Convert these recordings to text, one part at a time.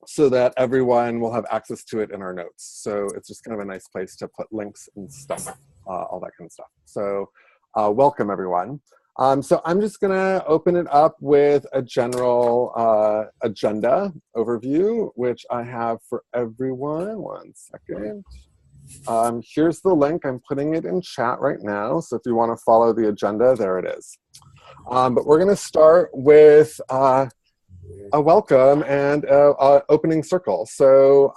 so that everyone will have access to it in our notes. So it's just kind of a nice place to put links and stuff, all that kind of stuff. So welcome everyone. So I'm just gonna open it up with a general agenda overview, which I have for everyone. One second. Here's the link, I'm putting it in chat right now. So if you wanna follow the agenda, there it is. But we're gonna start with a welcome and a opening circle. So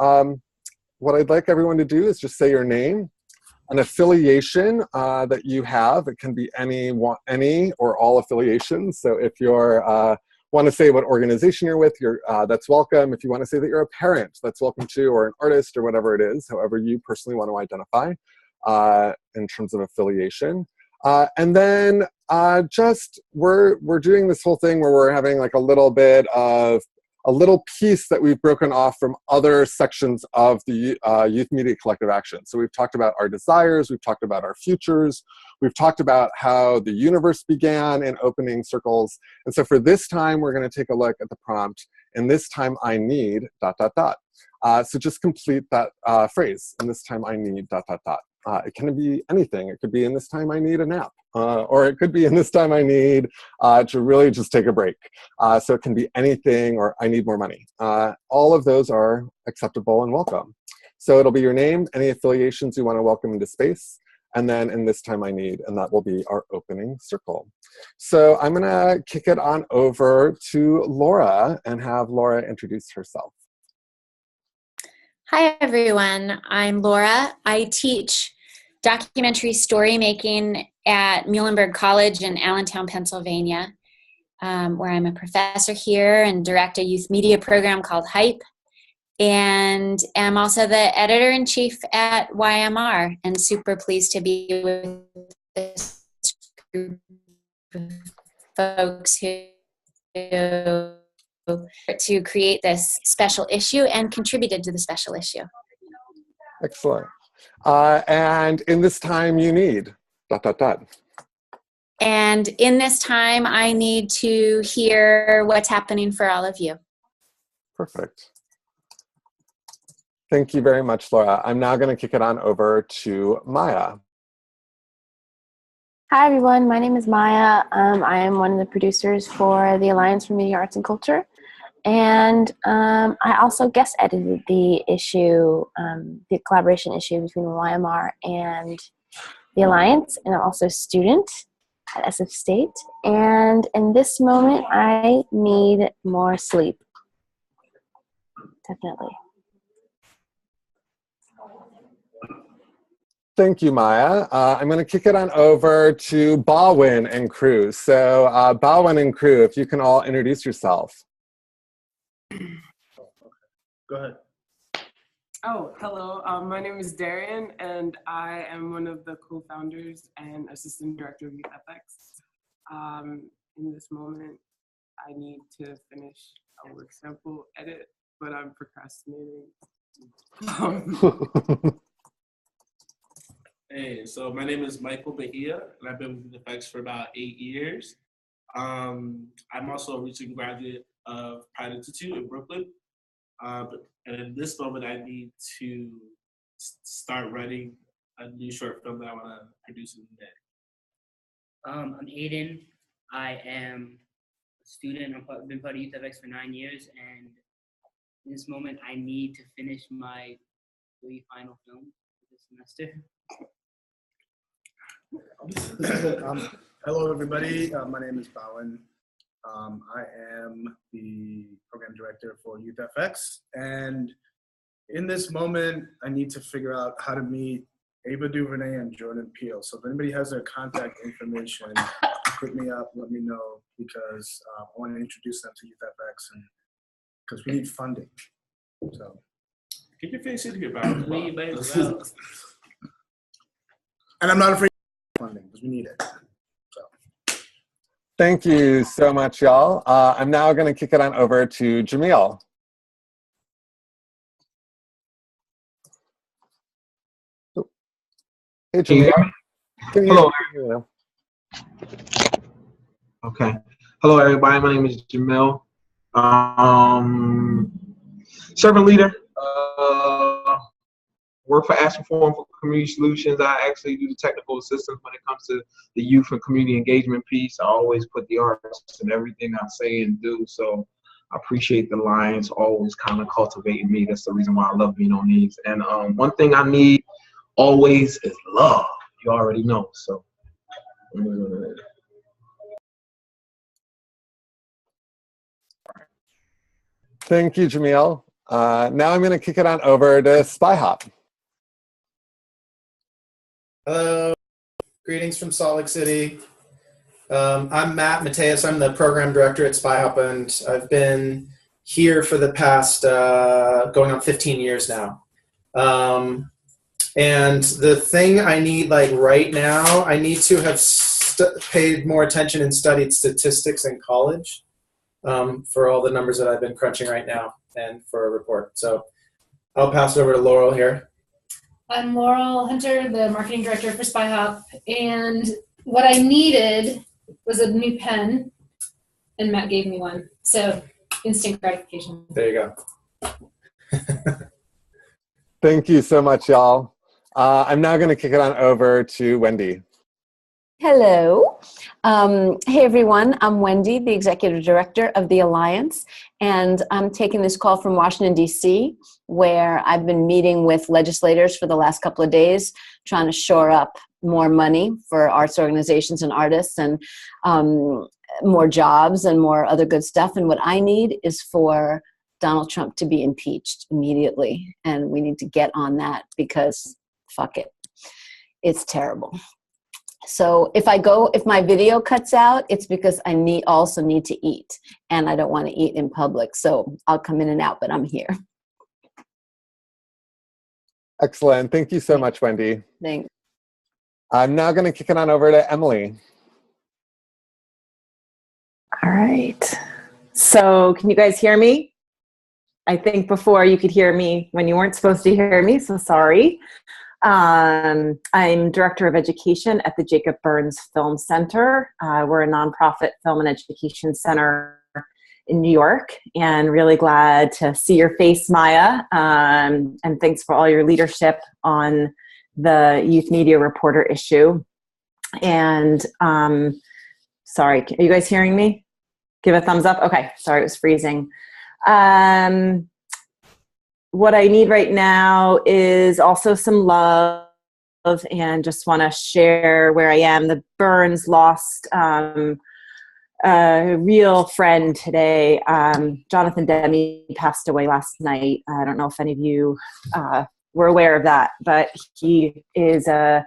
what I'd like everyone to do is just say your name, an affiliation that you have. It can be any or all affiliations. So if you're want to say what organization you're with, that's welcome. If you want to say that you're a parent, that's welcome too, or an artist or whatever it is, however you personally want to identify in terms of affiliation. And then we're doing this whole thing where we're having like a little piece that we've broken off from other sections of the Youth Media Collective Action. So we've talked about our desires, we've talked about our futures, we've talked about how the universe began in opening circles. And so for this time, we're gonna take a look at the prompt, and this time I need ... So just complete that phrase, and this time I need ... It can be anything. It could be in this time I need a nap, or it could be in this time I need to really just take a break. So it can be anything, or I need more money. All of those are acceptable and welcome. So it'll be your name, any affiliations you want to welcome into space, and then in this time I need, and that will be our opening circle. So I'm gonna kick it on over to Laura and have Laura introduce herself. Hi everyone, I'm Laura. I teach documentary story making at Muhlenberg College in Allentown, Pennsylvania, where I'm a professor here and direct a youth media program called HYPE. And I'm also the editor-in-chief at YMR, and super pleased to be with this group of folks who to create this special issue and contributed to the special issue. Excellent. And in this time you need ... And in this time I need to hear what's happening for all of you. Perfect. Thank you very much, Laura. I'm now going to kick it on over to Maya. Hi everyone, my name is Maya. I am one of the producers for the Alliance for Media Arts and Culture. And I also guest edited the issue, the collaboration issue between YMR and the Alliance, and I'm also a student at SF State. And in this moment, I need more sleep. Definitely. Thank you, Maya. I'm going to kick it on over to Baldwin and crew. So Baldwin and crew, if you can all introduce yourself. Go ahead. Oh, hello. My name is Darian, and I am one of the co-founders and assistant director of UFX. In this moment, I need to finish a work sample edit, but I'm procrastinating. Hey, so my name is Michael Bahia, and I've been with UFX for about 8 years. I'm also a recent graduate of Pride Institute in Brooklyn. And in this moment, I need to start writing a new short film that I want to produce in the day. I'm Aiden. I am a student. I've been part of UFX for 9 years, and in this moment, I need to finish my 3 final films for this semester. Hello, everybody. My name is Bowen. I am the program director for UFX, and in this moment, I need to figure out how to meet Ava DuVernay and Jordan Peele. So if anybody has their contact information, hit me up, let me know, because I want to introduce them to UFX, and because we need funding. So get your face in here, Bowen. And I'm not afraid of funding because we need it. Thank you so much, y'all. I'm now going to kick it on over to Jamil. Hey, Jamil. Hello. Okay. Hello, everybody. My name is Jamil. Servant leader. Work for Action Forum for Community Solutions. I actually do the technical assistance when it comes to the youth and community engagement piece. I always put the arts in everything I say and do. So I appreciate the Lions always kind of cultivating me. That's the reason why I love being on these. And one thing I need always is love. You already know. So. Thank you, Jamil. Now I'm going to kick it on over to SpyHop. Hello, greetings from Salt Lake City. I'm Matt Mateus. I'm the program director at SpyHop, and I've been here for the past going on 15 years now. And the thing I need, like right now, I need to have paid more attention and studied statistics in college for all the numbers that I've been crunching right now and for a report. So I'll pass it over to Laurel here. I'm Laurel Hunter, the marketing director for SpyHop, and what I needed was a new pen, and Matt gave me one. So instant gratification. There you go. Thank you so much, y'all. I'm now going to kick it on over to Wendy. Hello. Hey, everyone. I'm Wendy, the Executive Director of the Alliance, and I'm taking this call from Washington, D.C., where I've been meeting with legislators for the last couple of days, trying to shore up more money for arts organizations and artists and more jobs and more other good stuff. And what I need is for Donald Trump to be impeached immediately. And we need to get on that because fuck it. It's terrible. So if my video cuts out, it's because I also need to eat, and I don't want to eat in public. So I'll come in and out, but I'm here. Excellent. Thank you so much, Wendy. Thanks. I'm now going to kick it on over to Emily. All right. So can you guys hear me? I think before you could hear me when you weren't supposed to hear me, so sorry. I'm Director of Education at the Jacob Burns Film Center. We're a nonprofit film and education center in New York, and really glad to see your face, Maya. And thanks for all your leadership on the youth media reporter issue. And sorry, are you guys hearing me? Give a thumbs up. Okay, sorry, it was freezing. What I need right now is also some love, and just want to share where I am. The Burns lost a real friend today. Jonathan Demme passed away last night. I don't know if any of you were aware of that, but he is a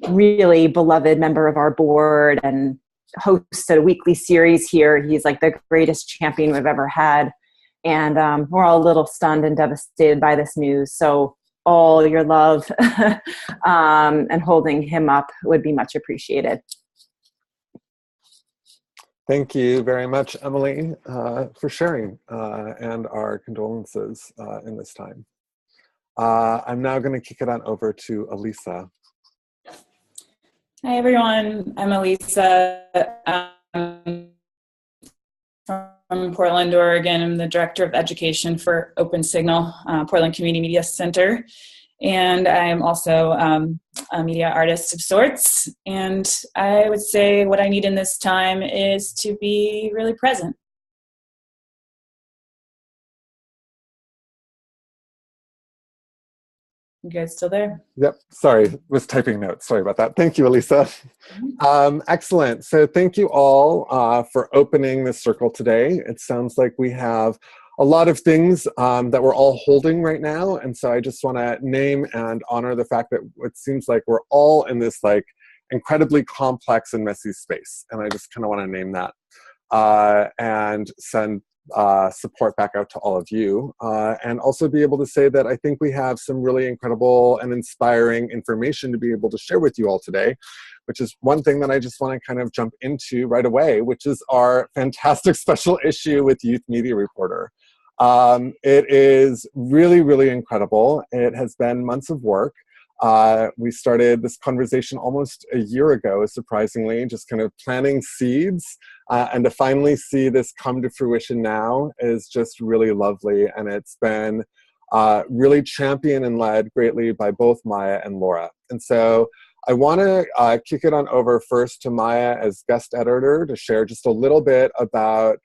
really beloved member of our board and hosts a weekly series here. He's like the greatest champion we've ever had. And we're all a little stunned and devastated by this news. So all your love and holding him up would be much appreciated. Thank you very much, Emily, for sharing and our condolences in this time. I'm now going to kick it on over to Elisa. Hi, everyone. I'm Elisa from Portland, Oregon. I'm the Director of Education for Open Signal, Portland Community Media Center. And I'm also a media artist of sorts. And I would say what I need in this time is to be really present. You guys still there? Yep, sorry, was typing notes. Sorry about that. Thank you, Elisa. Excellent. So thank you all for opening this circle today. It sounds like we have a lot of things that we're all holding right now. And so I just want to name and honor the fact that it seems like we're all in this like incredibly complex and messy space. And I just kind of want to name that and send support back out to all of you, and also be able to say that I think we have some really incredible and inspiring information to be able to share with you all today, which is one thing that I just want to kind of jump into right away, which is our fantastic special issue with Youth Media Reporter. It is really, really incredible. It has been months of work. We started this conversation almost a year ago, surprisingly, just kind of planting seeds. And to finally see this come to fruition now is just really lovely. And it's been really championed and led greatly by both Maya and Laura. And so I want to kick it on over first to Maya as guest editor to share just a little bit about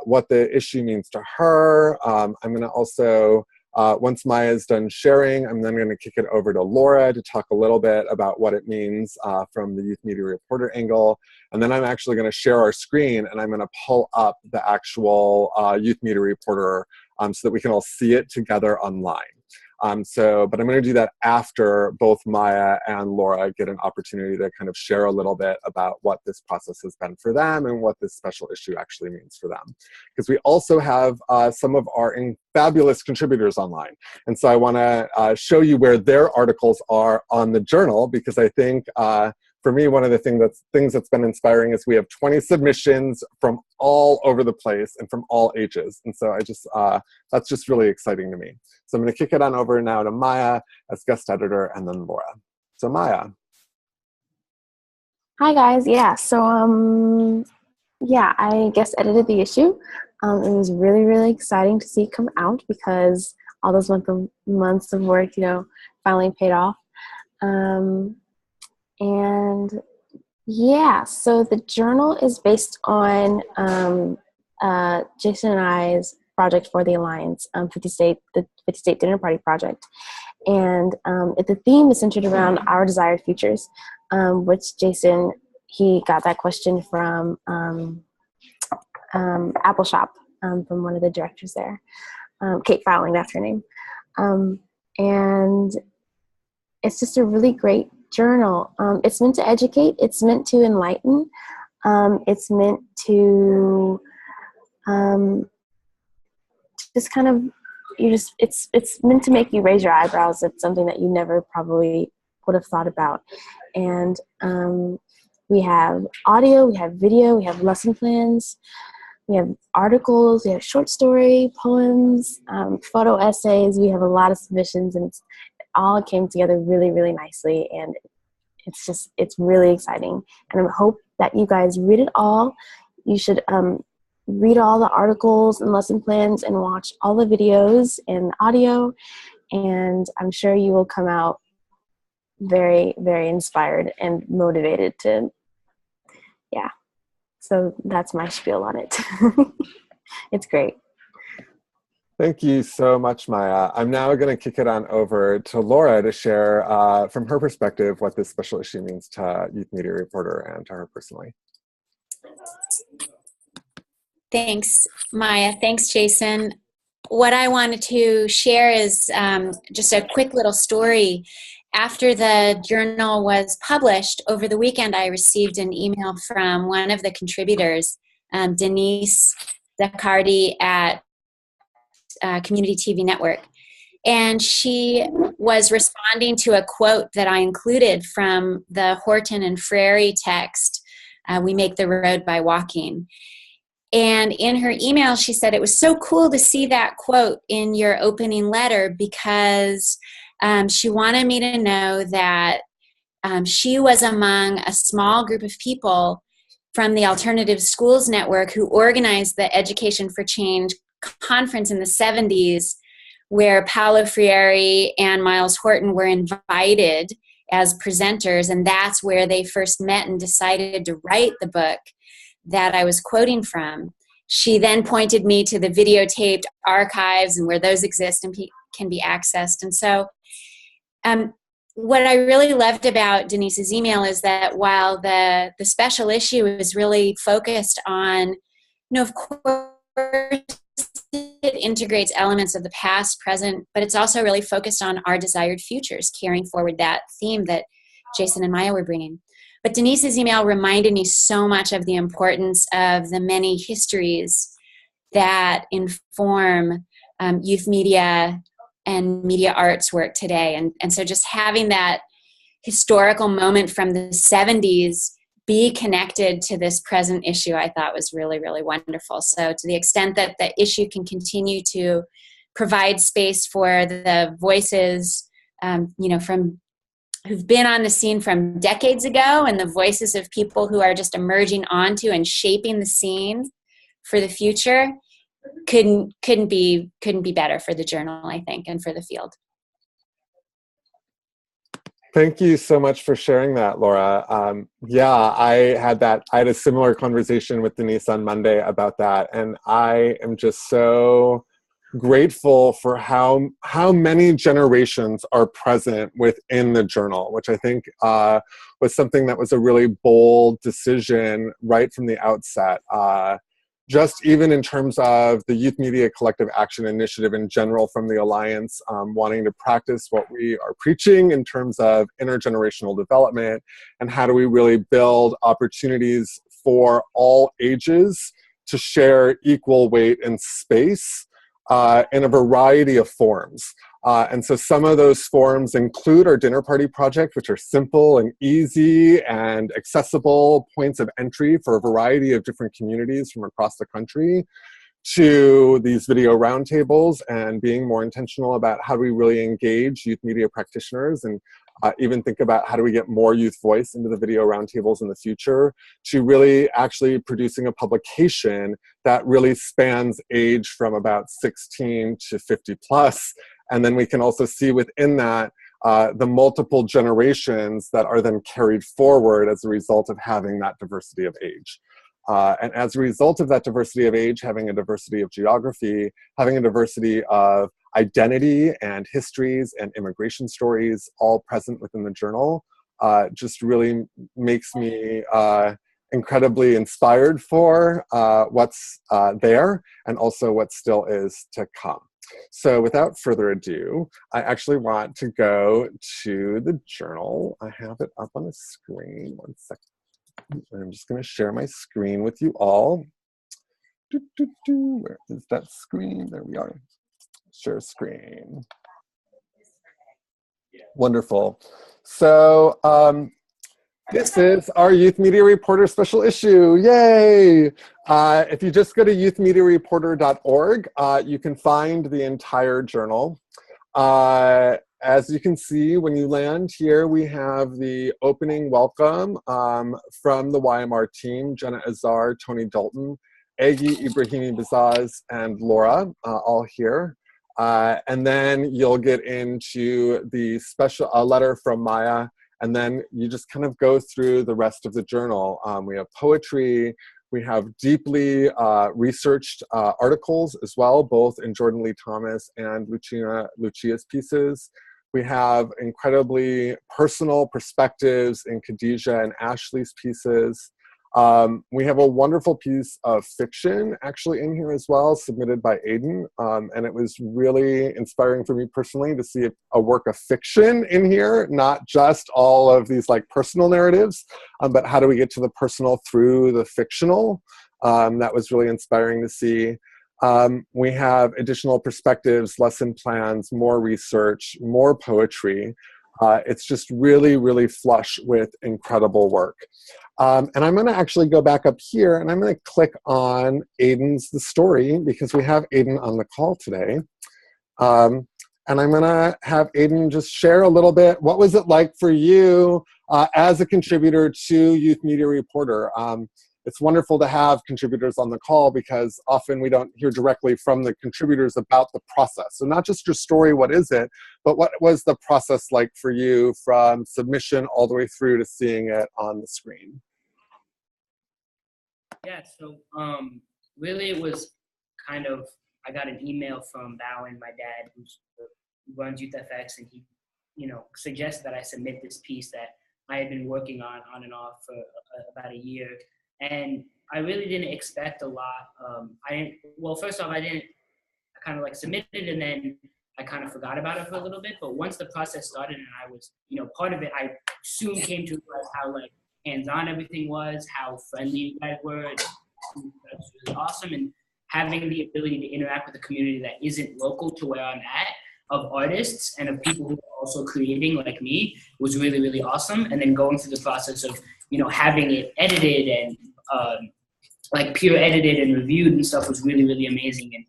what the issue means to her. I'm going to also, once Maya's done sharing, I'm then going to kick it over to Laura to talk a little bit about what it means from the youth media reporter angle. And then I'm actually going to share our screen and I'm going to pull up the actual youth media reporter so that we can all see it together online. But I'm going to do that after both Maya and Laura get an opportunity to kind of share a little bit about what this process has been for them and what this special issue actually means for them. Because we also have some of our fabulous contributors online. And so I want to show you where their articles are on the journal, because I think for me, one of the things that's been inspiring is we have 20 submissions from all over the place and from all ages. And so that's just really exciting to me. So I'm going to kick it on over now to Maya as guest editor and then Laura. So Maya. Hi guys. Yeah. So yeah, I guest edited the issue. It was really, really exciting to see it come out because all those months of work, finally paid off. And yeah, so the journal is based on Jason and I's project for the Alliance, the 50 State Dinner Party Project. And the theme is centered around our desired futures, which Jason, he got that question from Apple Shop, from one of the directors there. Kate Fowling, that's her name. And it's just a really great journal. It's meant to educate, it's meant to enlighten, it's meant to just kind of, it's meant to make you raise your eyebrows at something that you never probably would have thought about. And we have audio, we have video, we have lesson plans, we have articles, we have short story, poems, photo essays. We have a lot of submissions, and it all came together really, really nicely. And it's really exciting. And I hope that you guys read it all. You should read all the articles and lesson plans and watch all the videos and audio. And I'm sure you will come out very, very inspired and motivated to, yeah. So that's my spiel on it. It's great. Thank you so much, Maya. I'm now going to kick it on over to Laura to share from her perspective what this special issue means to Youth Media Reporter and to her personally. Thanks, Maya. Thanks, Jason. What I wanted to share is just a quick little story. After the journal was published, over the weekend I received an email from one of the contributors, Denise Zaccardi at Community TV Network. And she was responding to a quote that I included from the Horton and Frary text, "We make the road by walking." And in her email, she said, "It was so cool to see that quote in your opening letter because she wanted me to know that she was among a small group of people from the Alternative Schools Network who organized the Education for Change conference in the 70s, where Paulo Freire and Miles Horton were invited as presenters, and that's where they first met and decided to write the book that I was quoting from." She then pointed me to the videotaped archives and where those exist and can be accessed. And so what I really loved about Denise's email is that while the special issue is really focused on, of course, it integrates elements of the past, present, but it's also really focused on our desired futures, carrying forward that theme that Jason and Maya were bringing. But Denise's email reminded me so much of the importance of the many histories that inform youth media and media arts work today. And so just having that historical moment from the 70s be connected to this present issue, I thought was really, really wonderful. So to the extent that the issue can continue to provide space for the voices, from who've been on the scene from decades ago, and the voices of people who are just emerging onto and shaping the scene for the future couldn't be better for the journal, I think, and for the field. Thank you so much for sharing that, Laura. Yeah, I had a similar conversation with Denise on Monday about that, and I am just so grateful for how many generations are present within the journal, which I think was something that was a really bold decision right from the outset. Just even in terms of the Youth Media Collective Action Initiative in general from the Alliance, wanting to practice what we are preaching in terms of intergenerational development, and how do we really build opportunities for all ages to share equal weight and space in a variety of forms. And so some of those forms include our dinner party project, which are simple and easy and accessible points of entry for a variety of different communities from across the country, to these video roundtables and being more intentional about how do we really engage youth media practitioners, and even think about how do we get more youth voice into the video roundtables in the future, to really actually producing a publication that really spans age from about 16 to 50 plus. And then we can also see within that the multiple generations that are then carried forward as a result of having that diversity of age. And as a result of that diversity of age, having a diversity of geography, having a diversity of identity and histories and immigration stories all present within the journal, just really makes me incredibly inspired for what's there, and also what still is to come. So without further ado, I actually want to go to the journal. I have it up on the screen. One second. I'm just going to share my screen with you all. Where is that screen? There we are. Share screen. Wonderful. So this is our Youth Media Reporter special issue. Yay! If you just go to youthmediareporter.org, you can find the entire journal. As you can see, when you land here, we have the opening welcome from the YMR team: Jenna Azar, Tony Dalton, Agi Ibrahimi Bazaz, and Laura, all here. And then you'll get into the special letter from Maya, and then you just kind of go through the rest of the journal. We have poetry, we have deeply researched articles as well, both in Jordan Lee Thomas and Lucia's pieces. We have incredibly personal perspectives in Khadijah and Ashley's pieces. We have a wonderful piece of fiction actually in here as well, submitted by Aiden. And it was really inspiring for me personally to see a work of fiction in here, not just all of these like personal narratives, but how do we get to the personal through the fictional? That was really inspiring to see. We have additional perspectives, lesson plans, more research, more poetry. It's just really, really flush with incredible work. And I'm going to actually go back up here, and I'm going to click on Aiden's The Story, because we have Aiden on the call today. And I'm going to have Aiden just share a little bit. What was it like for you as a contributor to Youth Media Reporter? It's wonderful to have contributors on the call, because often we don't hear directly from the contributors about the process. So not just your story, what is it, but what was the process like for you from submission all the way through to seeing it on the screen? Yeah, so really it was kind of, I got an email from Bowen, my dad, who runs YouthFX, and he, suggested that I submit this piece that I had been working on and off for about a year. And I really didn't expect a lot. First off, I kind of like submitted, and then I kind of forgot about it for a little bit. But once the process started and I was, part of it, I soon came to realize how like hands-on everything was, how friendly you guys were. It was really awesome. And having the ability to interact with a community that isn't local to where I'm at, of artists and of people who are also creating like me, was really, really awesome. And then going through the process of, having it edited and like peer edited and reviewed and stuff was really, really amazing.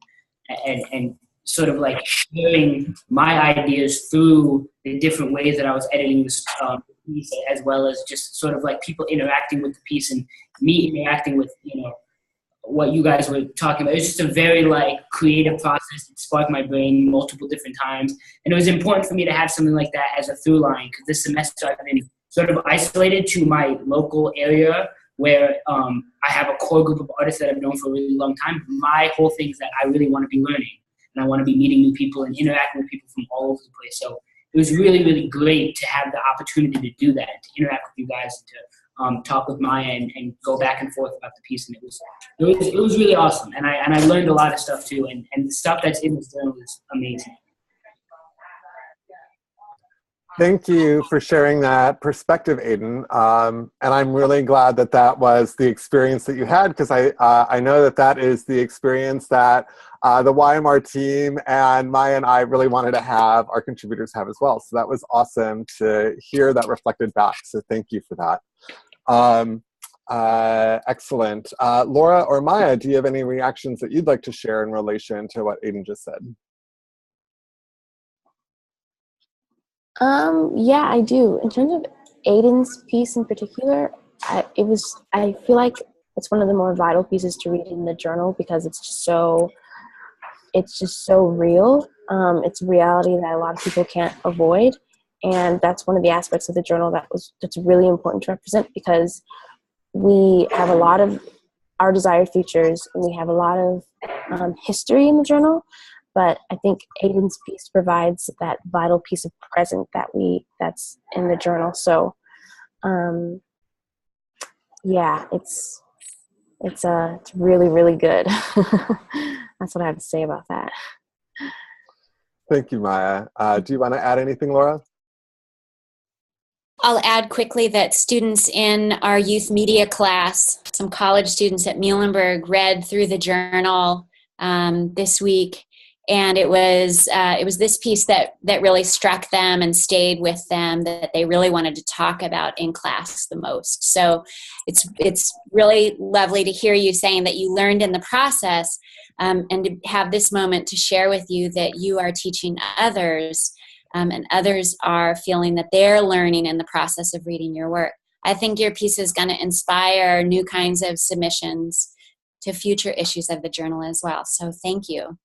And sort of like sharing my ideas through the different ways that I was editing this piece, as well as just sort of like people interacting with the piece and me interacting with, what you guys were talking about. It was just a very like creative process. It sparked my brain multiple different times. And it was important for me to have something like that as a through line, because this semester I've been sort of isolated to my local area where I have a core group of artists that I've known for a really long time. My whole thing is that I really want to be learning, and I want to be meeting new people and interacting with people from all over the place. So it was really, really great to have the opportunity to do that, to interact with you guys, and to talk with Maya and go back and forth about the piece. And it was really awesome. And I learned a lot of stuff too. And the stuff that's in this journal is amazing. Thank you for sharing that perspective, Aiden. And I'm really glad that that was the experience that you had, because I know that that is the experience that the YMR team and Maya and I really wanted to have our contributors have as well. So that was awesome to hear that reflected back. So thank you for that. Excellent. Laura or Maya, do you have any reactions that you'd like to share in relation to what Aiden just said? Yeah, I do. In terms of Aiden's piece in particular, I feel like it's one of the more vital pieces to read in the journal, because it's just so real. It's a reality that a lot of people can't avoid, and that's one of the aspects of the journal that's really important to represent, because we have a lot of our desired features and we have a lot of history in the journal. But I think Aiden's piece provides that vital piece of present that's in the journal. So, yeah, it's really, really good. That's what I have to say about that. Thank you, Maya. Do you want to add anything, Laura? I'll add quickly that students in our youth media class, some college students at Muhlenberg, read through the journal this week. And it was this piece that really struck them and stayed with them, that they really wanted to talk about in class the most. So it's really lovely to hear you saying that you learned in the process, and to have this moment to share with you that you are teaching others, and others are feeling that they're learning in the process of reading your work. I think your piece is going to inspire new kinds of submissions to future issues of the journal as well. So thank you.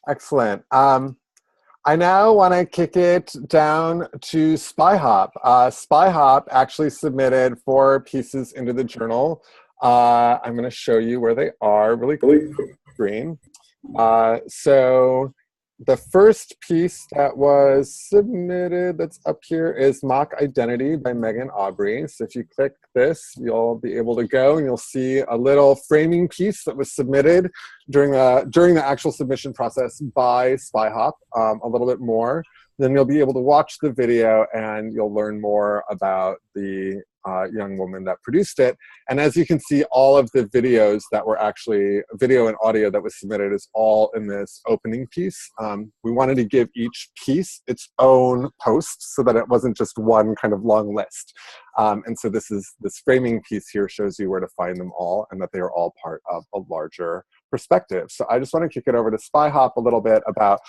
Excellent. I now want to kick it down to SpyHop. SpyHop actually submitted 4 pieces into the journal. I'm going to show you where they are really quickly on the screen. So the first piece that was submitted that's up here is Mock Identity by Megan Aubrey. So if you click this, you'll be able to go and you'll see a little framing piece that was submitted during the actual submission process by SpyHop, a little bit more. Then you'll be able to watch the video and you'll learn more about the young woman that produced it. And as you can see, all of the videos that were actually, video and audio that was submitted is all in this opening piece. We wanted to give each piece its own post so that it wasn't just one kind of long list. And so this framing piece here shows you where to find them all and that they are all part of a larger perspective. So I just want to kick it over to SpyHop a little bit about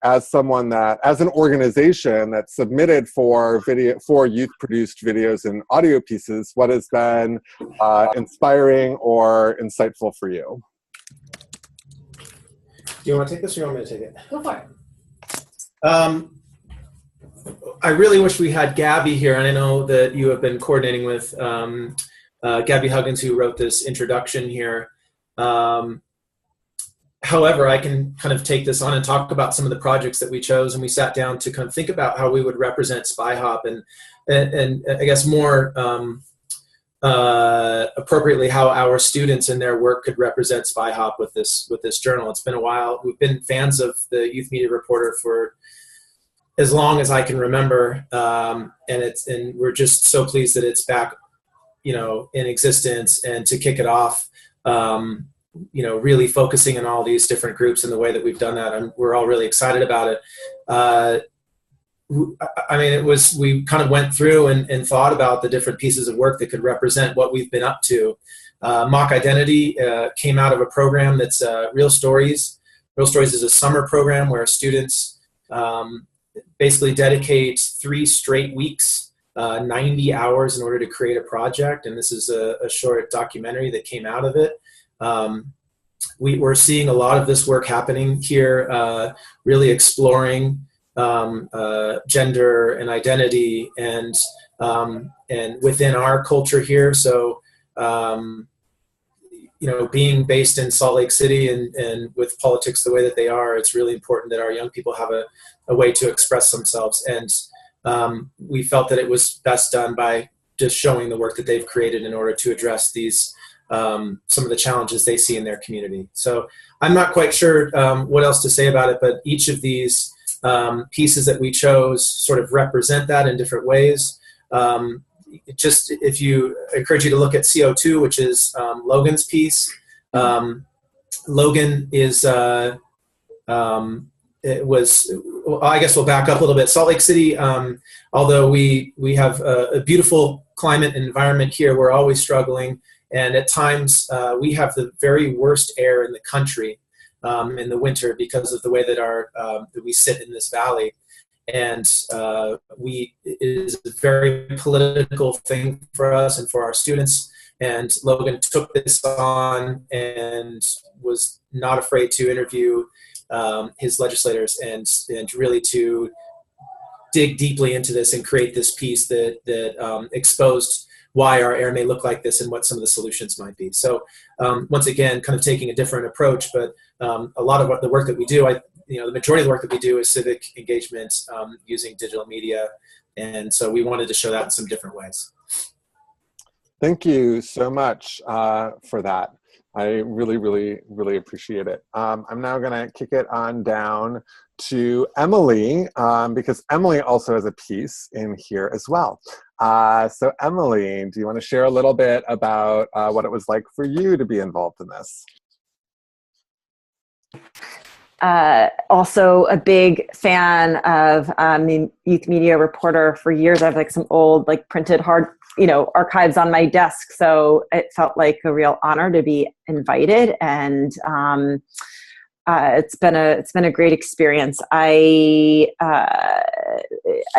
as an organization that submitted for youth-produced videos and audio pieces, what has been inspiring or insightful for you? Do you want to take this or you want me to take it? Go for it. I really wish we had Gabby here, and I know that you have been coordinating with Gabby Huggins, who wrote this introduction here. However, I can kind of take this on and talk about some of the projects that we chose, and we sat down to kind of think about how we would represent SpyHop and I guess more appropriately how our students in their work could represent SpyHop with this journal. It's been a while. We've been fans of the Youth Media Reporter for as long as I can remember, and we're just so pleased that it's back, in existence, and to kick it off. Really focusing on all these different groups and the way that we've done that, and we're all really excited about it. We kind of went through and thought about the different pieces of work that could represent what we've been up to. Mock Identity came out of a program that's Real Stories, Real Stories is a summer program where students basically dedicate 3 straight weeks, 90 hours in order to create a project. And this is a short documentary that came out of it. We're seeing a lot of this work happening here, really exploring gender and identity and within our culture here. So, being based in Salt Lake City and with politics the way that they are, it's really important that our young people have a way to express themselves. And we felt that it was best done by just showing the work that they've created in order to address these some of the challenges they see in their community. So I'm not quite sure what else to say about it, but each of these pieces that we chose sort of represent that in different ways. Just if you I encourage you to look at CO2, which is Logan's piece. Logan is it was, well, I guess we'll back up a little bit. Salt Lake City, although we have a beautiful climate and environment here, we're always struggling, and at times we have the very worst air in the country in the winter because of the way that that we sit in this valley. And it is a very political thing for us and for our students. And Logan took this on and was not afraid to interview his legislators and really to dig deeply into this and create this piece that exposed why our air may look like this and what some of the solutions might be. So once again, kind of taking a different approach, but a lot of the work that we do, the majority of the work that we do is civic engagement using digital media. And so we wanted to show that in some different ways. Thank you so much for that. I really, really, really appreciate it. I'm now gonna kick it on down to Emily because Emily also has a piece in here as well. So Emily, do you wanna share a little bit about what it was like for you to be involved in this? Also a big fan of the Youth Media Reporter for years. I have like some old printed hard archives on my desk, so it felt like a real honor to be invited, and it's been a great experience. I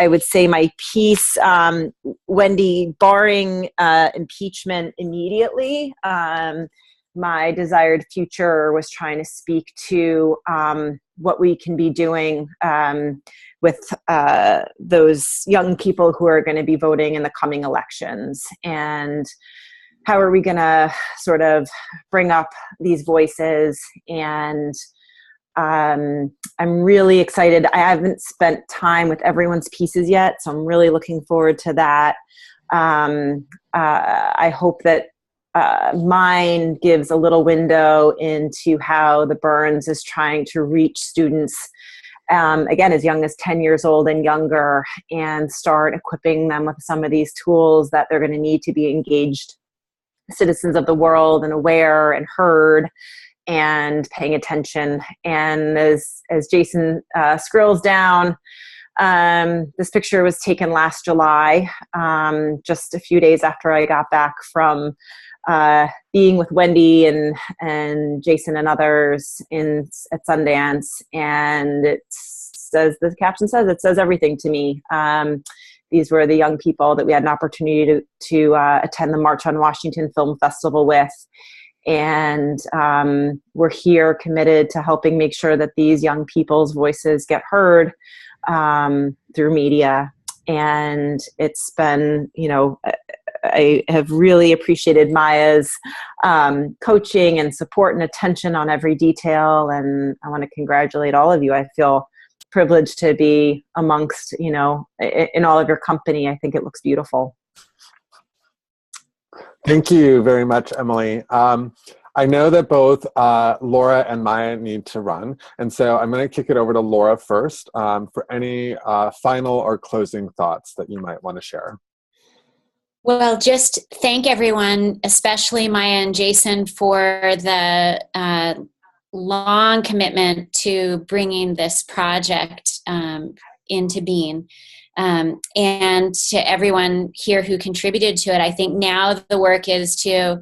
would say my piece, Wendy, barring impeachment immediately, my desired future was trying to speak to what we can be doing with those young people who are going to be voting in the coming elections, and how are we going to sort of bring up these voices. And I'm really excited. I haven't spent time with everyone's pieces yet, so I'm really looking forward to that. I hope that mine gives a little window into how the Burns is trying to reach students, again, as young as 10 years old and younger, and start equipping them with some of these tools that they're going to need to be engaged citizens of the world and aware and heard and paying attention. And as Jason scrolls down, this picture was taken last July, just a few days after I got back from being with Wendy and Jason and others at Sundance, and it says, the caption says, it says everything to me. These were the young people that we had an opportunity to attend the March on Washington Film Festival with, and we're here committed to helping make sure that these young people's voices get heard through media. And it's been, I have really appreciated Maya's coaching and support and attention on every detail, and I want to congratulate all of you. I feel privileged to be amongst, in all of your company. I think it looks beautiful. Thank you very much, Emily. I know that both Laura and Maya need to run, and so I'm going to kick it over to Laura first for any final or closing thoughts that you might want to share. Well, just thank everyone, especially Maya and Jason, for the long commitment to bringing this project into being. And to everyone here who contributed to it. I think now the work is to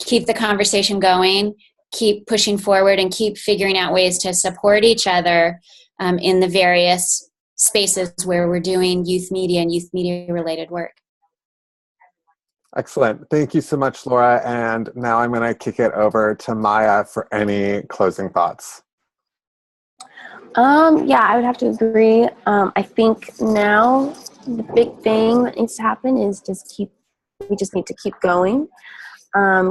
keep the conversation going, keep pushing forward and keep figuring out ways to support each other in the various spaces where we're doing youth media and youth media related work. Excellent. Thank you so much, Laura. And now I'm going to kick it over to Maya for any closing thoughts. Yeah, I would have to agree. I think now the big thing that needs to happen is we just need to keep going,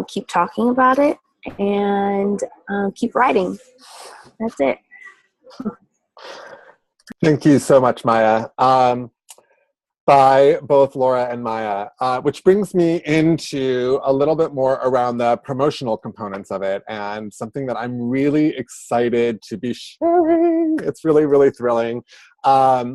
keep talking about it, and keep writing. That's it. Thank you so much, Maya. By both Laura and Maya, which brings me into a little bit more around the promotional components of it, and something that I'm really excited to be sharing. It's really, really thrilling. Let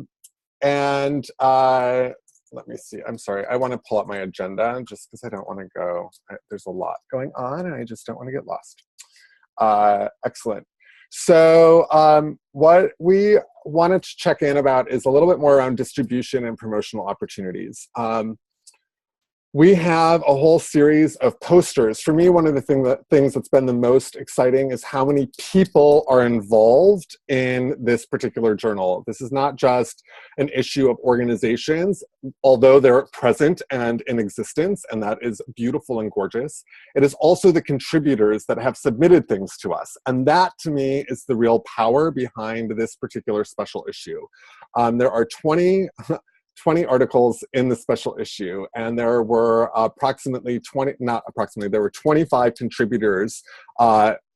me see, I'm sorry, I want to pull up my agenda just because I don't want to go, there's a lot going on and I just don't want to get lost. Excellent. So what we wanted to check in about is a little bit more around distribution and promotional opportunities. We have a whole series of posters. For me, one of the things that's been the most exciting is how many people are involved in this particular journal. This is not just an issue of organizations, although they're present and in existence, and that is beautiful and gorgeous. It is also the contributors that have submitted things to us. And that, to me, is the real power behind this particular special issue. There are 20 articles in the special issue, and there were there were 25 contributors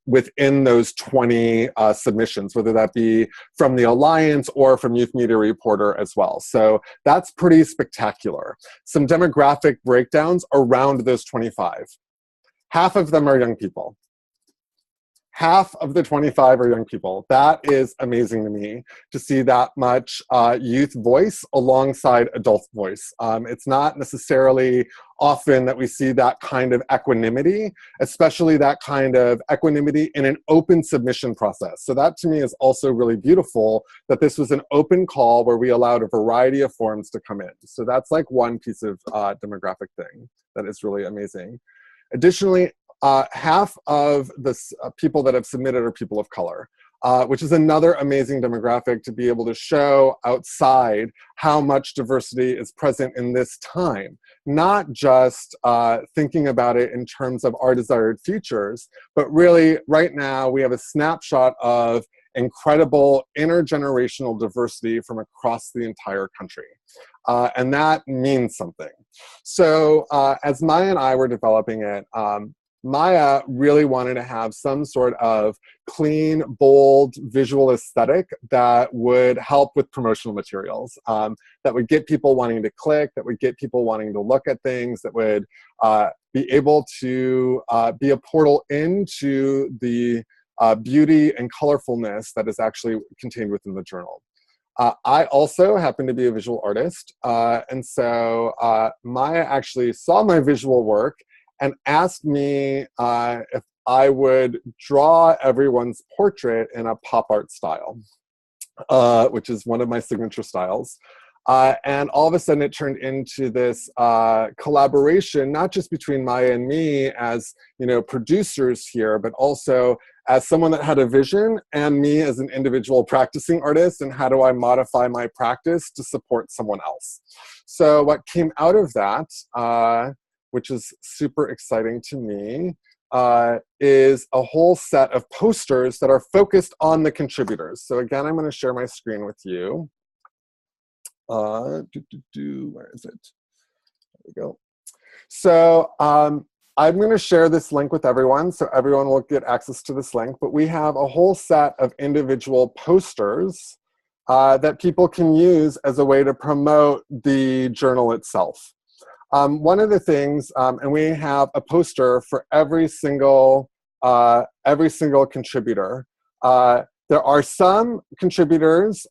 within those 20 submissions, whether that be from the Alliance or from Youth Media Reporter as well. So that's pretty spectacular. Some demographic breakdowns around those 25. Half of them are young people. Half of the 25 are young people. That is amazing to me, to see that much youth voice alongside adult voice. It's not necessarily often that we see that kind of equanimity, especially that kind of equanimity in an open submission process. So that, to me, is also really beautiful, that this was an open call where we allowed a variety of forms to come in. So that's like one piece of demographic thing that is really amazing. Additionally, half of the people that have submitted are people of color, which is another amazing demographic to be able to show outside how much diversity is present in this time. Not just thinking about it in terms of our desired futures, but really right now we have a snapshot of incredible intergenerational diversity from across the entire country. And that means something. So as Maya and I were developing it, Maya really wanted to have some sort of clean, bold visual aesthetic that would help with promotional materials, that would get people wanting to click, that would get people wanting to look at things, that would be able to be a portal into the beauty and colorfulness that is actually contained within the journal. I also happen to be a visual artist, and so Maya actually saw my visual work and asked me if I would draw everyone's portrait in a pop art style, which is one of my signature styles. And all of a sudden it turned into this collaboration, not just between Maya and me as, you know, producers here, but also as someone that had a vision and me as an individual practicing artist, and how do I modify my practice to support someone else. So what came out of that, which is super exciting to me, is a whole set of posters that are focused on the contributors. So again, I'm going to share my screen with you. Where is it? There we go. So I'm going to share this link with everyone, so everyone will get access to this link. But we have a whole set of individual posters that people can use as a way to promote the journal itself. One of the things, and we have a poster for every single contributor. There are some contributors.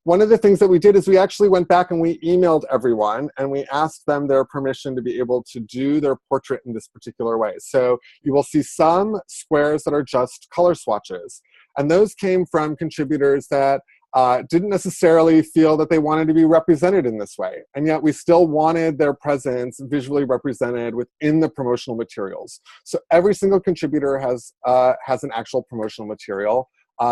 One of the things that we did is we actually went back and we emailed everyone and we asked them their permission to be able to do their portrait in this particular way. So you will see some squares that are just color swatches. And those came from contributors that didn't necessarily feel that they wanted to be represented in this way. And yet we still wanted their presence visually represented within the promotional materials. So every single contributor has an actual promotional material.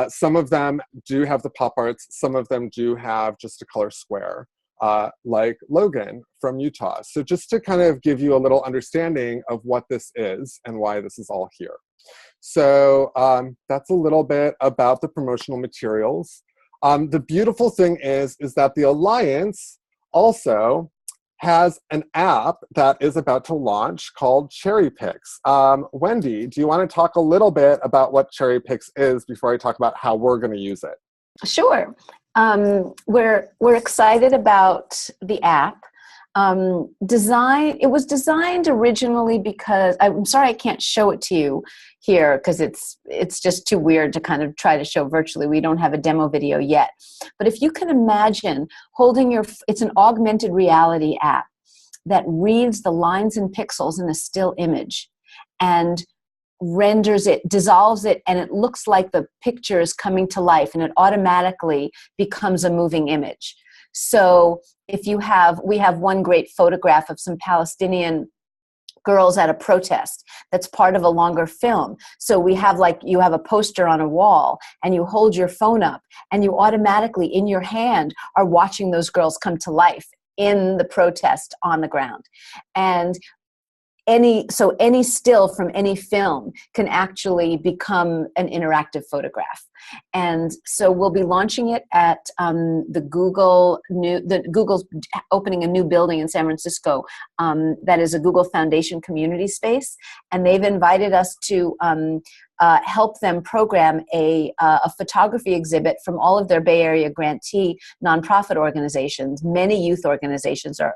Some of them do have the pop arts, some of them do have just a color square, like Logan from Utah. So just to kind of give you a little understanding of what this is and why this is all here. So that's a little bit about the promotional materials. The beautiful thing is that the Alliance also has an app that is about to launch called Cherry Picks. Wendy, do you want to talk a little bit about what Cherry Picks is before I talk about how we're going to use it? Sure. We're excited about the app. It was designed originally because, I'm sorry I can't show it to you here because it's just too weird to kind of try to show virtually. We don't have a demo video yet. But if you can imagine holding it's an augmented reality app that reads the lines and pixels in a still image and renders it, dissolves it, and it looks like the picture is coming to life and it automatically becomes a moving image. So we have one great photograph of some Palestinian girls at a protest that's part of a longer film. So you have a poster on a wall and you hold your phone up and you automatically in your hand are watching those girls come to life in the protest on the ground. And any still from any film can actually become an interactive photograph. And so we'll be launching it at Google's opening a new building in San Francisco that is a Google Foundation community space. And they've invited us to help them program a photography exhibit from all of their Bay Area grantee nonprofit organizations. Many youth organizations are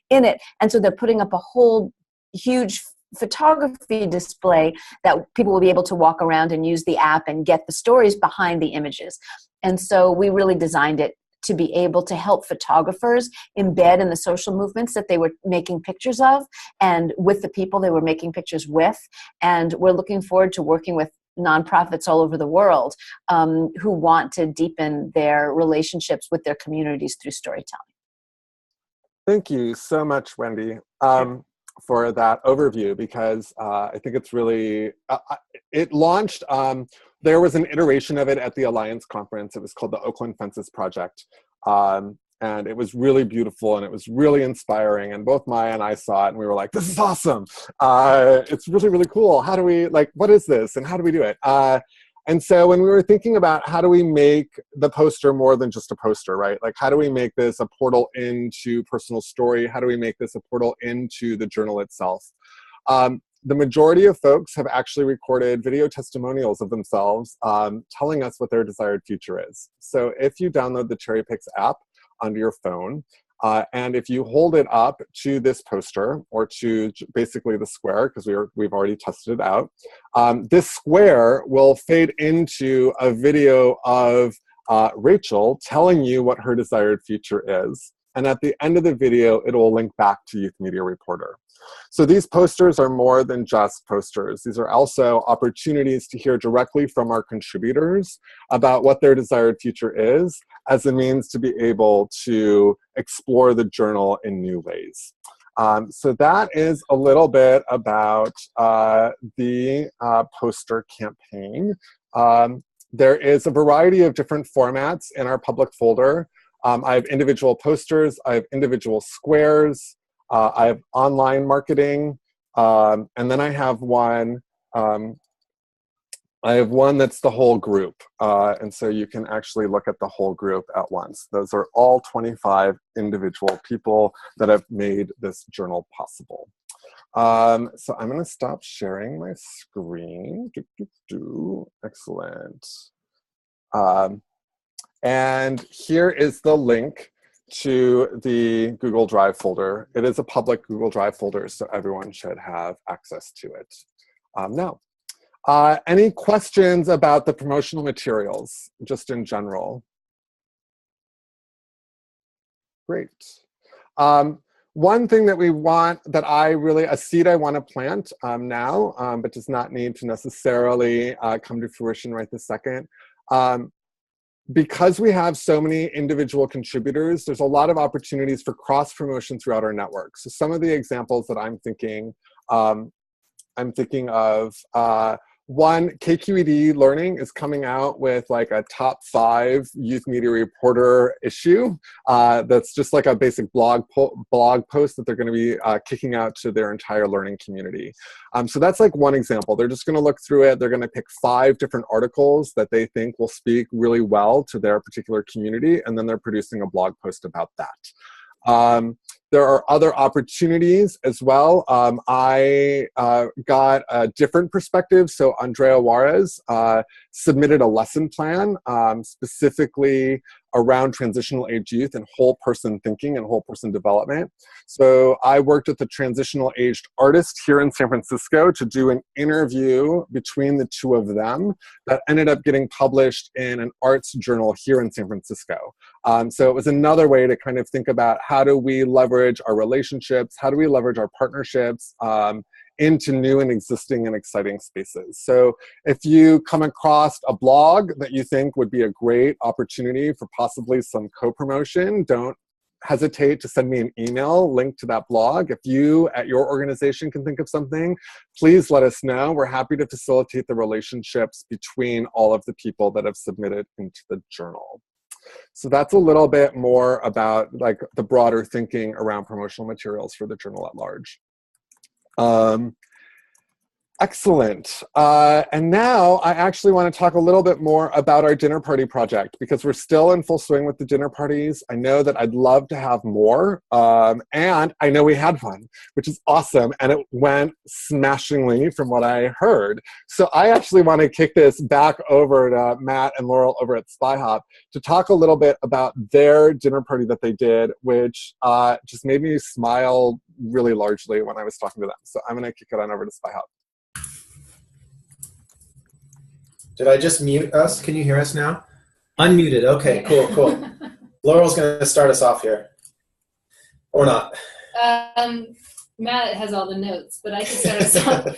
in it. And so they're putting up a whole huge photography display that people will be able to walk around and use the app and get the stories behind the images. And so we really designed it to be able to help photographers embed in the social movements that they were making pictures of and with the people they were making pictures with. And we're looking forward to working with nonprofits all over the world who want to deepen their relationships with their communities through storytelling. Thank you so much, Wendy, for that overview, because I think it's really, it launched, there was an iteration of it at the Alliance conference. It was called the Oakland Fences Project. And it was really beautiful and it was really inspiring. And both Maya and I saw it and we were like, this is awesome. It's really, really cool. How do we, what is this? And how do we do it? And so when we were thinking about how do we make the poster more than just a poster, right? How do we make this a portal into personal story? How do we make this a portal into the journal itself? The majority of folks have actually recorded video testimonials of themselves telling us what their desired future is. So if you download the Cherry Picks app onto your phone, and if you hold it up to this poster or to basically the square, because we've already tested it out, this square will fade into a video of Rachel telling you what her desired future is. And at the end of the video, it will link back to Youth Media Reporter. So these posters are more than just posters. These are also opportunities to hear directly from our contributors about what their desired future is as a means to be able to explore the journal in new ways. So that is a little bit about the poster campaign. There is a variety of different formats in our public folder. I have individual posters, I have individual squares, I have online marketing, and then I have one that's the whole group. And so you can actually look at the whole group at once. Those are all 25 individual people that have made this journal possible. So I'm going to stop sharing my screen. Excellent. And here is the link to the Google Drive folder. It is a public Google Drive folder, so everyone should have access to it. Now, any questions about the promotional materials, just in general? Great. One thing that we want, a seed I want to plant now, but does not need to necessarily come to fruition right this second. because we have so many individual contributors, there's a lot of opportunities for cross-promotion throughout our network. So some of the examples that I'm thinking of, one, KQED Learning is coming out with like a top 5 youth media reporter issue. That's just like a basic blog post that they're going to be kicking out to their entire learning community. So that's like one example. They're just going to look through it. They're going to pick 5 different articles that they think will speak really well to their particular community, and then they're producing a blog post about that. There are other opportunities as well. I got a different perspective. So Andrea Juarez submitted a lesson plan specifically around transitional age youth and whole person thinking and whole person development. So I worked with a transitional aged artist here in San Francisco to do an interview between the two of them that ended up getting published in an arts journal here in San Francisco. So it was another way to kind of think about how do we leverage our relationships, how do we leverage our partnerships into new and existing and exciting spaces. So if you come across a blog that you think would be a great opportunity for possibly some co-promotion, don't hesitate to send me an email linked to that blog. If you at your organization can think of something, please let us know. We're happy to facilitate the relationships between all of the people that have submitted into the journal. So that's a little bit more about like the broader thinking around promotional materials for the journal at large. Excellent. And now I actually want to talk a little bit more about our dinner party project, because we're still in full swing with the dinner parties. I know that I'd love to have more. And I know we had one, which is awesome. And it went smashingly from what I heard. So I actually want to kick this back over to Matt and Laurel over at SpyHop to talk a little bit about their dinner party that they did, which just made me smile really largely when I was talking to them. So I'm going to kick it on over to SpyHop. Did I just mute us? Can you hear us now? Unmuted. Okay, cool, cool. Laurel's going to start us off here. Or not. Matt has all the notes, but I can start us off.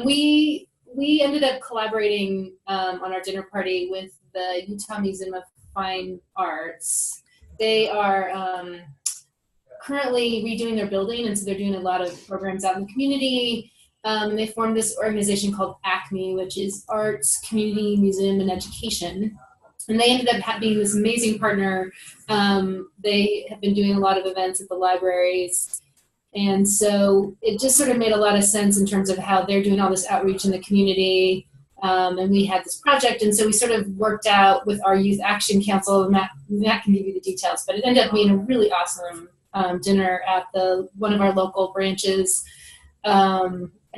We ended up collaborating on our dinner party with the Utah Museum of Fine Arts. They are currently redoing their building, and so they're doing a lot of programs out in the community. They formed this organization called ACME, which is Arts, Community, Museum, and Education. And they ended up being this amazing partner. They have been doing a lot of events at the libraries. And so it just sort of made a lot of sense in terms of how they're doing all this outreach in the community. And we had this project, and so we sort of worked out with our Youth Action Council. Matt can give you the details, but it ended up being a really awesome dinner at one of our local branches.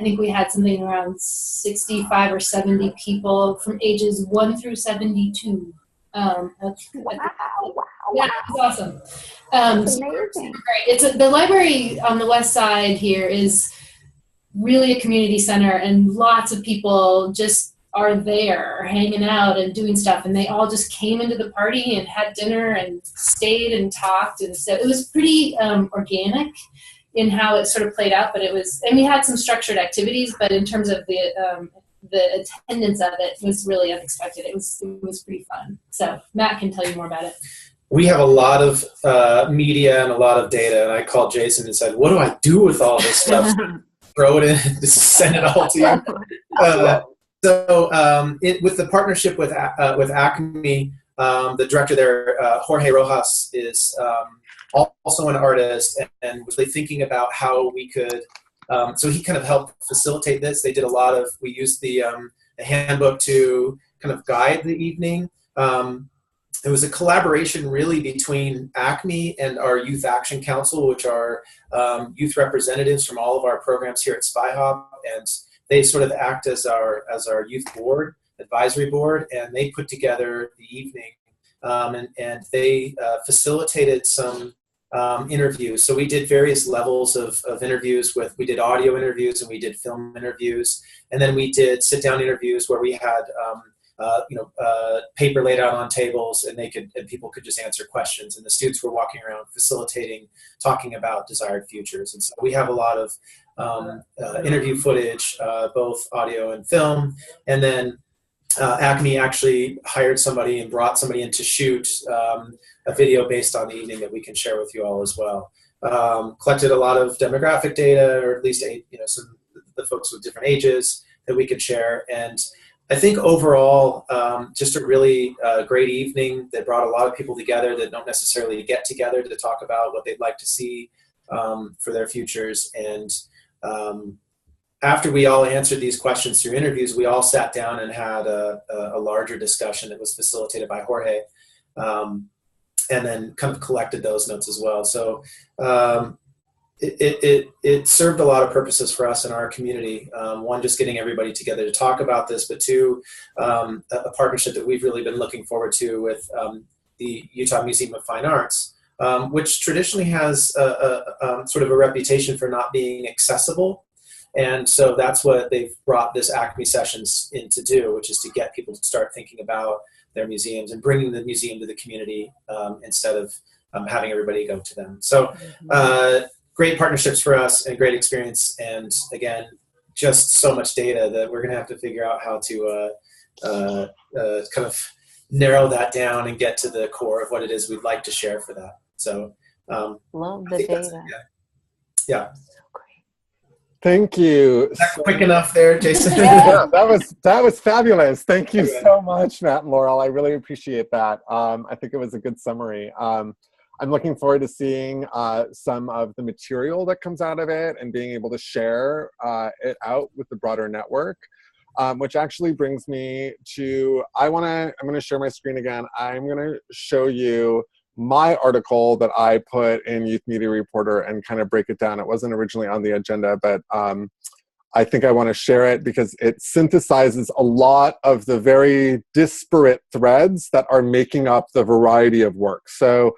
I think we had something around 65 or 70 people from ages 1 through 72. Wow. Yeah, it was awesome. That's amazing. Great. The library on the west side here is really a community center, and lots of people just are there hanging out and doing stuff, and they all just came into the party and had dinner and stayed and talked, and so it was pretty organic in how it sort of played out. But and we had some structured activities, but in terms of the attendance of it was really unexpected. It was pretty fun. So Matt can tell you more about it. We have a lot of media and a lot of data, and I called Jason and said, what do I do with all this stuff? Throw it in, just send it all to you. With the partnership with ACME, the director there, Jorge Rojas, is also an artist, and was really thinking about how we could, so he kind of helped facilitate this. They did we used the handbook to kind of guide the evening. It was a collaboration really between ACME and our Youth Action Council, which are youth representatives from all of our programs here at SpyHop, and they sort of act as our youth board, advisory board, and they put together the evening, and they facilitated some interviews. So we did various levels of interviews. We did audio interviews and we did film interviews, and then we did sit-down interviews where we had paper laid out on tables, and people could just answer questions, and the students were walking around facilitating, talking about desired futures. And so we have a lot of interview footage, both audio and film, and then Acme actually hired somebody and brought somebody in to shoot a video based on the evening that we can share with you all as well. Collected a lot of demographic data, or at least some the folks with different ages that we could share. And I think overall, just a really great evening that brought a lot of people together that don't necessarily get together to talk about what they'd like to see for their futures. And after we all answered these questions through interviews, we all sat down and had a larger discussion that was facilitated by Jorge, and then kind of collected those notes as well. So it served a lot of purposes for us in our community. One, just getting everybody together to talk about this, but two, a partnership that we've really been looking forward to with the Utah Museum of Fine Arts, which traditionally has sort of a reputation for not being accessible. And so that's what they've brought this Acme Sessions in to do, which is to get people to start thinking about their museums and bringing the museum to the community instead of having everybody go to them. So great partnerships for us and great experience. And again, just so much data that we're going to have to figure out how to kind of narrow that down and get to the core of what it is we'd like to share for that. So love the data. Yeah. Thank you. Is that quick enough there, Jason? Yeah, that was fabulous. Thank you so much, Matt and Laurel. I really appreciate that. I think it was a good summary. I'm looking forward to seeing some of the material that comes out of it and being able to share it out with the broader network, which actually brings me to, I'm going to share my screen again. I'm going to show you my article that I put in Youth Media Reporter and kind of break it down. It wasn't originally on the agenda, but I think I want to share it because it synthesizes a lot of the very disparate threads that are making up the variety of work. So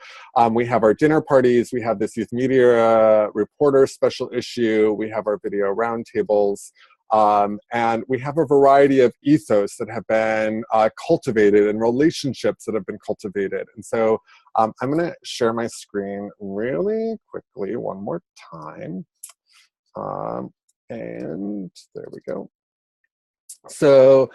we have our dinner parties, we have this Youth Media Reporter special issue, we have our video roundtables, and we have a variety of ethos that have been cultivated and relationships that have been cultivated. And so I'm going to share my screen really quickly one more time. And there we go. So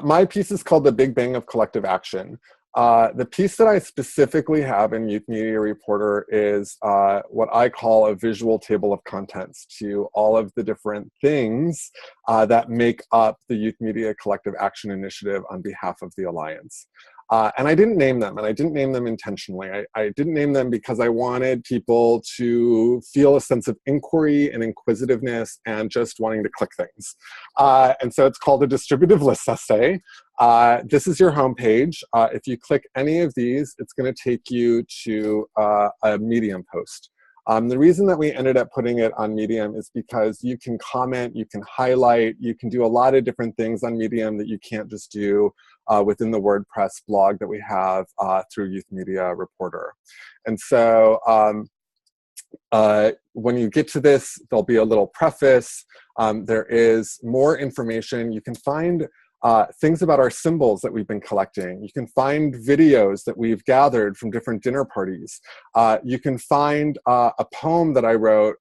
my piece is called The Big Bang of Collective Action. The piece that I specifically have in Youth Media Reporter is what I call a visual table of contents to all of the different things that make up the Youth Media Collective Action Initiative on behalf of the Alliance. And I didn't name them, and I didn't name them intentionally. I didn't name them because I wanted people to feel a sense of inquiry and inquisitiveness and just wanting to click things. And so it's called a distributive list essay. This is your homepage. If you click any of these, it's going to take you to a Medium post. The reason that we ended up putting it on Medium is because you can comment, you can highlight, you can do a lot of different things on Medium that you can't just do within the WordPress blog that we have through Youth Media Reporter. And so when you get to this, there'll be a little preface. There is more information. You can find things about our symbols that we've been collecting. You can find videos that we've gathered from different dinner parties. You can find a poem that I wrote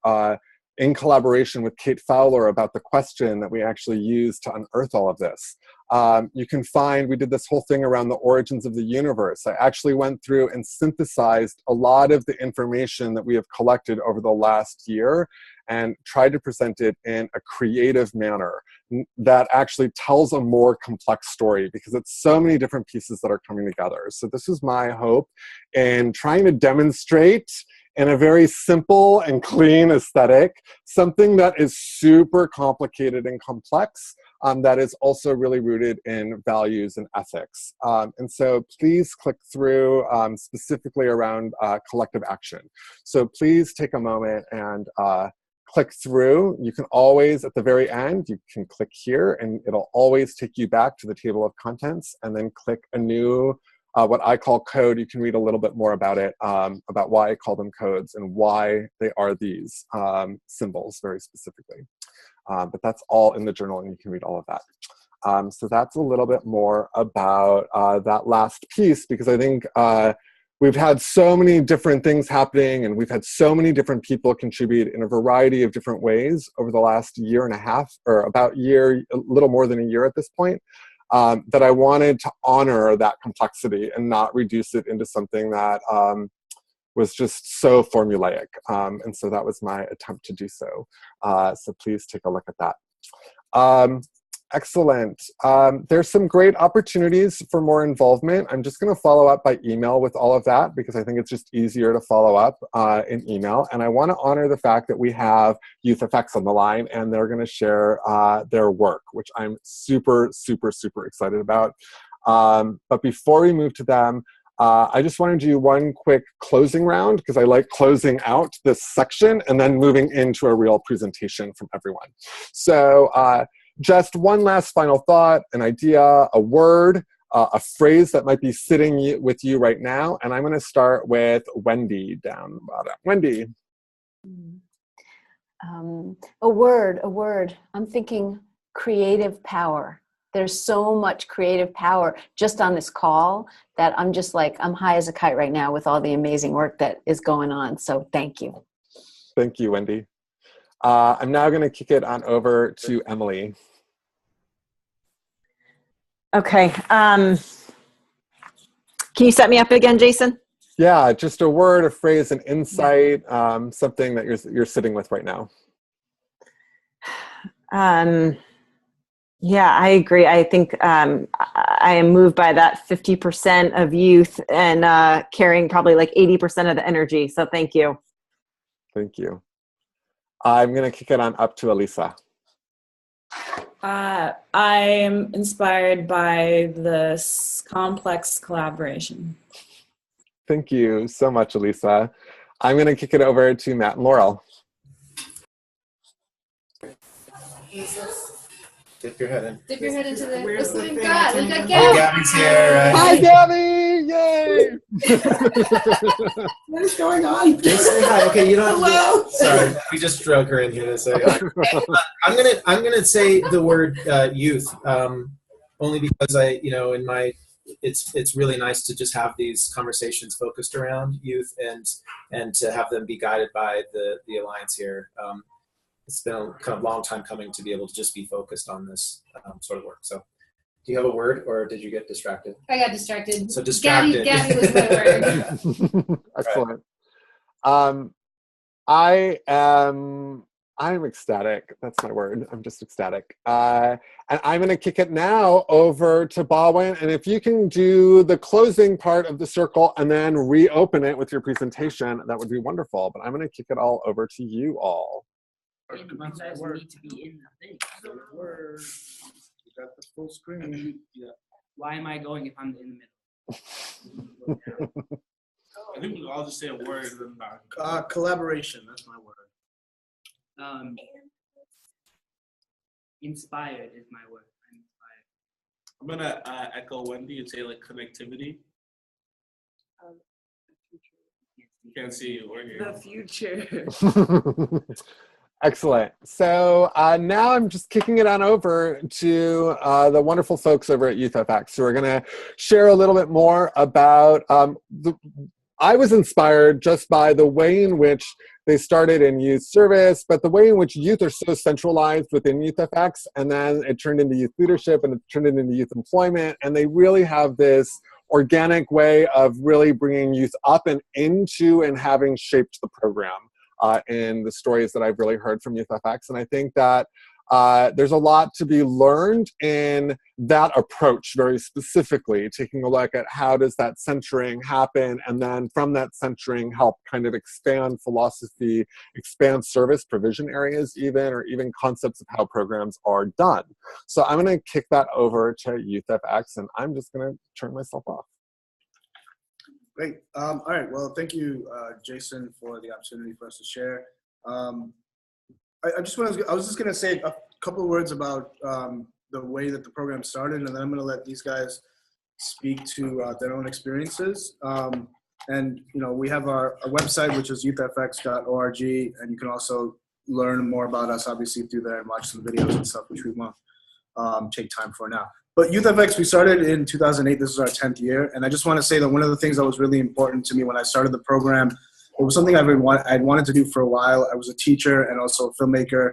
in collaboration with Kate Fowler about the question that we actually used to unearth all of this. You can find, we did this whole thing around the origins of the universe. I actually went through and synthesized a lot of the information that we have collected over the last year and tried to present it in a creative manner that actually tells a more complex story because it's so many different pieces that are coming together. So this is my hope in trying to demonstrate in a very simple and clean aesthetic, something that is super complicated and complex, that is also really rooted in values and ethics. And so please click through specifically around collective action. So please take a moment and click through. You can always, at the very end, you can click here and it'll always take you back to the table of contents and then click a new, what I call code. You can read a little bit more about it, about why I call them codes and why they are these symbols very specifically. But that's all in the journal and you can read all of that. So that's a little bit more about that last piece because I think we've had so many different things happening and we've had so many different people contribute in a variety of different ways over the last year and a half, or about a little more than a year at this point. that I wanted to honor that complexity and not reduce it into something that was just so formulaic. And so that was my attempt to do so. So please take a look at that. Excellent. There's some great opportunities for more involvement. I'm just going to follow up by email with all of that because I think it's just easier to follow up in email. And I want to honor the fact that we have YouthFX on the line and they're going to share their work, which I'm super, super, super excited about. But before we move to them, I just want to do one quick closing round because I like closing out this section and then moving into a real presentation from everyone. So just one last final thought, an idea, a word, a phrase that might be sitting with you right now. And I'm going to start with Wendy down the bottom. Wendy. A word. I'm thinking creative power. There's so much creative power just on this call that I'm just like, I'm high as a kite right now with all the amazing work that is going on. So thank you. Thank you, Wendy. I'm now going to kick it on over to Emily. Okay. Can you set me up again, Jason? Yeah, just a word, a phrase, an insight, something that you're sitting with right now. Yeah, I agree. I think I am moved by that 50% of youth and carrying probably like 80% of the energy. So thank you. Thank you. I'm going to kick it on up to Elisa. I'm inspired by this complex collaboration. Thank you so much, Elisa. I'm going to kick it over to Matt and Laurel. Dip your head in. Dip your head into the. Where's the God? We got Oh, Gabby. Gabby's here. Right? Hi, Gabby! Yay! What is going on? Just say hi. Okay, you don't have Hello. to. Sorry, we just drug her in here to say. I'm gonna say the word youth, only because it's really nice to just have these conversations focused around youth and to have them be guided by the Alliance here. It's been a kind of long time coming to be able to just be focused on this sort of work. So, do you have a word, or did you get distracted? I got distracted. So distracted. Gabby was my word. Excellent. I'm ecstatic. That's my word. I'm just ecstatic. And I'm going to kick it now over to Baldwin. And if you can do the closing part of the circle and then reopen it with your presentation, that would be wonderful. But I'm going to kick it all over to you all. You guys need to be in the thing. So we're. You got the full screen. Yeah. Why am I going if I'm in the middle? I think we can all just say a word. Collaboration. That's my word. Inspired is my word. I'm inspired. I'm gonna echo Wendy and say like connectivity. You can't see you or hear. The future. Excellent. So now I'm just kicking it on over to the wonderful folks over at YouthFX who are going to share a little bit more about I was inspired just by the way in which they started in youth service, but the way in which youth are so centralized within YouthFX, and then it turned into youth leadership and it turned into youth employment, and they really have this organic way of really bringing youth up and into and having shaped the program. In the stories that I've really heard from YouthFX. And I think that there's a lot to be learned in that approach very specifically, taking a look at how does that centering happen, and then from that centering help kind of expand philosophy, expand service provision areas even, or even concepts of how programs are done. So I'm gonna kick that over to YouthFX and I'm just gonna turn myself off. Great. All right. Well, thank you, Jason, for the opportunity for us to share. I was just going to say a couple of words about the way that the program started, and then I'm going to let these guys speak to their own experiences. And we have our website, which is youthfx.org, and you can also learn more about us, obviously, through there and watch some videos and stuff, which we won't take time for now. But YouthFX, we started in 2008. This is our 10th year. And I just want to say that one of the things that was really important to me when I started the program, it was something I'd wanted to do for a while. I was a teacher and also a filmmaker.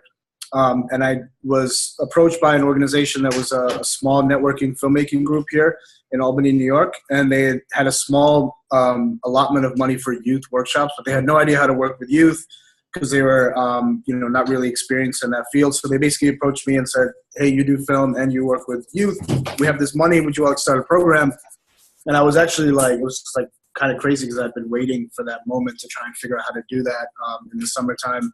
And I was approached by an organization that was a small networking filmmaking group here in Albany, New York. And they had a small allotment of money for youth workshops, but they had no idea how to work with youth because they were, not really experienced in that field. So they basically approached me and said, hey, you do film and you work with youth. We have this money. Would you like to start a program? And I was actually it was just kind of crazy because I've been waiting for that moment to try and figure out how to do that in the summertime.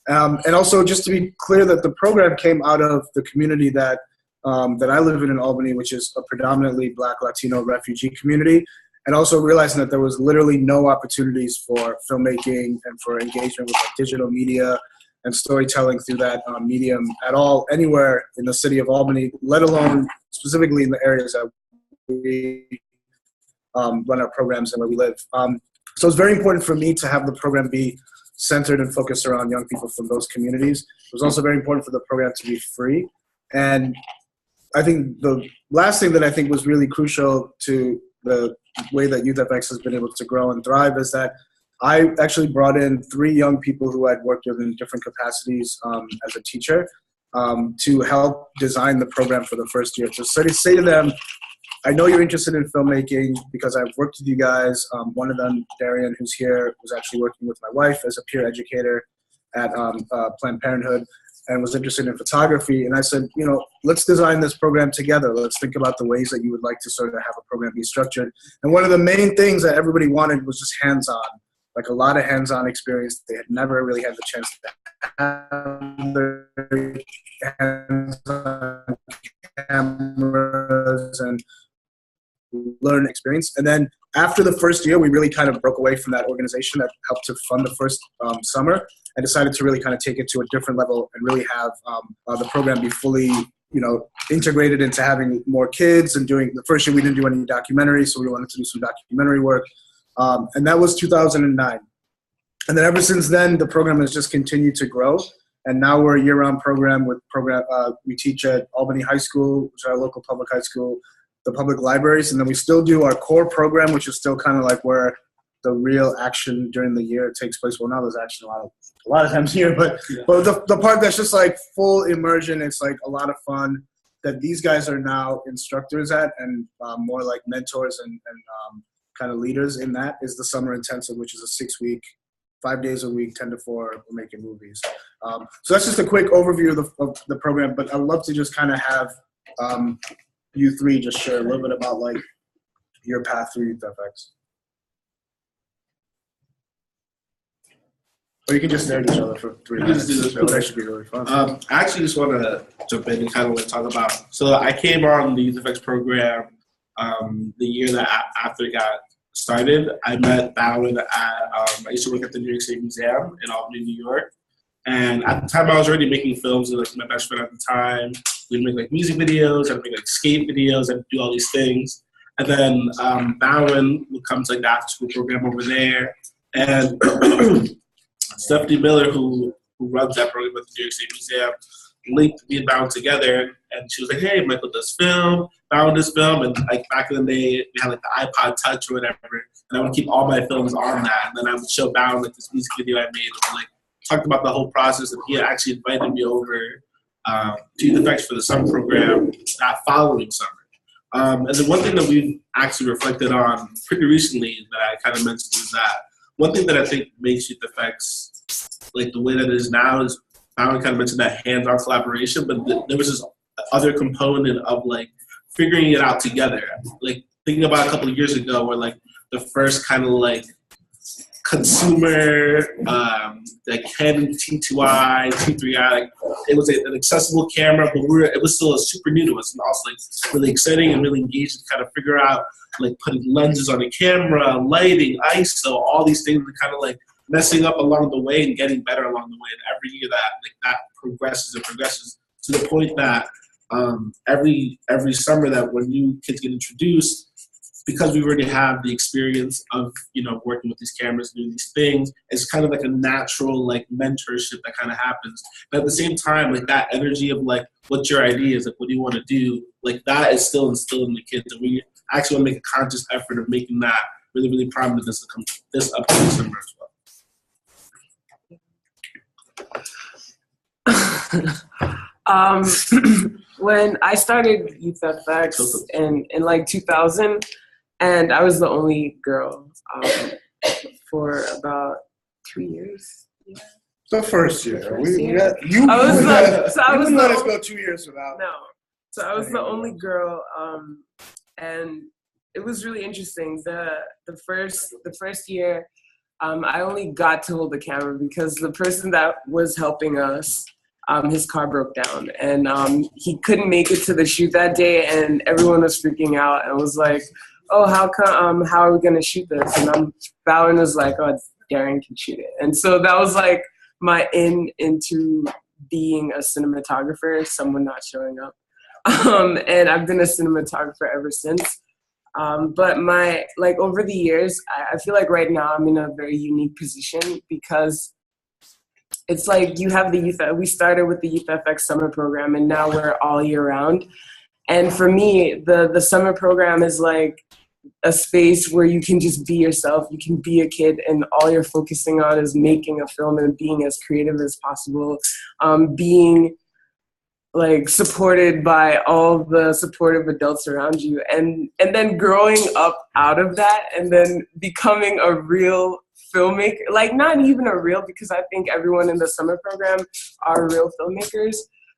And also, just to be clear, that the program came out of the community that I live in Albany, which is a predominantly Black Latino refugee community, and also realizing that there was literally no opportunities for filmmaking and for engagement with digital media and storytelling through that medium at all anywhere in the city of Albany, let alone specifically in the areas that we run our programs and where we live. So it's very important for me to have the program be centered and focused around young people from those communities. It was also very important for the program to be free. And I think the last thing that I think was really crucial to the way that YouthFX has been able to grow and thrive is that I actually brought in 3 young people who I'd worked with in different capacities as a teacher to help design the program for the first year. To say to them, I know you're interested in filmmaking because I've worked with you guys. One of them, Darian, who's here, was actually working with my wife as a peer educator at Planned Parenthood and was interested in photography. And I said, let's design this program together. Let's think about the ways that you would like to sort of have a program be structured. And one of the main things that everybody wanted was just hands-on, like a lot of hands-on experience. They had never really had the chance to have their hands-on cameras and learn experience. And then after the first year, we really kind of broke away from that organization that helped to fund the first summer and decided to really kind of take it to a different level and really have the program be fully, integrated into having more kids and doing the first year. We didn't do any documentaries, so we wanted to do some documentary work. And that was 2009. And then ever since then, the program has just continued to grow. And now we're a year-round program we teach at Albany High School, which is our local public high school, the public libraries, and then we still do our core program, which is still kind of like where the real action during the year takes place. Well, now there's action a lot of times here, but the part that's just like full immersion, it's like a lot of fun that these guys are now instructors at and more like mentors and kind of leaders in that is the Summer Intensive, which is a 6-week, 5 days a week, 10 to 4, we're making movies. So that's just a quick overview of the program, but I'd love to just kind of have you 3 just share a little bit about like your path through YouthFX. Or you can just stare at each other for 3 minutes. That should be really fun. I actually just want to jump in and kind of talk about. So I came on the YouthFX program the year that after it got started. I met Bowen at, I used to work at the New York State Museum in Albany, New York. And at the time, I was already making films with my best friend at the time. We'd make like music videos, I'd make like skate videos, I'd do all these things. And then Bowen would come to like the after school program over there. And Stephanie Miller, who runs that program at the New York State Museum, linked me and Bowen together. And she was like, hey, Michael does film, Bowen does film. And like back in the day, we had like the iPod Touch or whatever. And I would keep all my films on that. And then I would show Bowen like this music video I made. And like talked about the whole process. And he had actually invited me over to YouthFX for the summer program that following summer. And then one thing that we've actually reflected on pretty recently that I kind of mentioned is that one thing that I think makes YouthFX like the way that it is now is I kind of mentioned that hands-on collaboration, but there was this other component of like figuring it out together. Like thinking about a couple of years ago where like the first kind of like consumer like Canon T2i, T3i, like it was an accessible camera, but it was still super new to us and also like really exciting and really engaged to kind of figure out like putting lenses on the camera, lighting, ISO, all these things that kind of like messing up along the way and getting better along the way. And every year that progresses and progresses to the point that every summer that when new kids get introduced, because we already have the experience of, working with these cameras, doing these things, it's kind of like a natural like mentorship that kind of happens. But at the same time, like that energy of like, what's your ideas? Like, what do you want to do? Like that is still instilled in the kids. And we actually want to make a conscious effort of making that really, really prominent this upcoming summer as well. When I started Youth FX in like 2000, and I was the only girl for about 2 years. Yeah. The first year. I was let us go 2 years without. No. So I was the only girl, and it was really interesting. The first year, I only got to hold the camera because the person that was helping us, his car broke down, and he couldn't make it to the shoot that day, and everyone was freaking out and was like, "Oh, how are we gonna shoot this?" And Bowen was like, "Oh, Darren can shoot it," and so that was like my into being a cinematographer, someone not showing up. And I've been a cinematographer ever since. But over the years, I feel like right now I'm in a very unique position because it's like you have we started with the Youth FX summer program, and now we're all year round. And for me, the summer program is like a space where you can just be yourself. You can be a kid, and all you're focusing on is making a film and being as creative as possible, being like supported by all the supportive adults around you, and then growing up out of that and then becoming a real filmmaker, like not even a real, because I think everyone in the summer program are real filmmakers,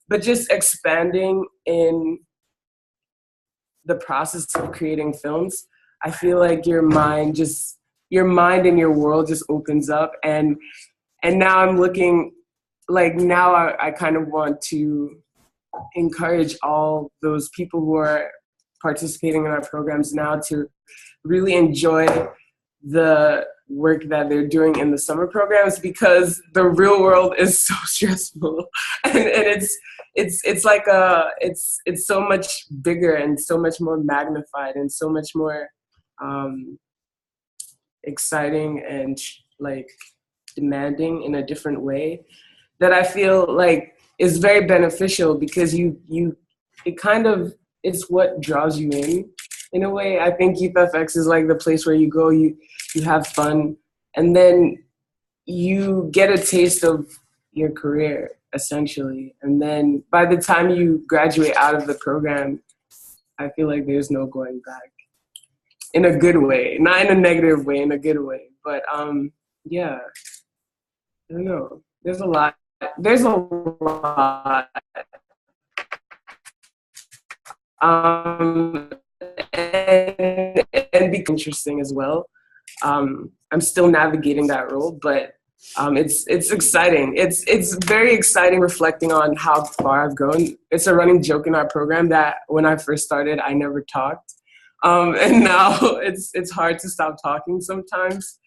but just expanding in the process of creating films. I feel like your mind and your world just opens up, and now I'm looking, like now I kind of want to encourage all those people who are participating in our programs now to really enjoy the work that they're doing in the summer programs, because the real world is so stressful, and it's like it's so much bigger and so much more magnified and so much more exciting and like demanding in a different way that I feel like is very beneficial, because it's what draws you in a way. I think Youth FX is like the place where you go, you have fun, and then you get a taste of your career essentially. And then by the time you graduate out of the program, I feel like there's no going back, in a good way, not in a negative way, in a good way. But yeah, I don't know. There's a lot. And be interesting as well. I'm still navigating that role, but it's exciting. It's very exciting reflecting on how far I've grown. It's a running joke in our program that when I first started, I never talked, and now it's hard to stop talking sometimes.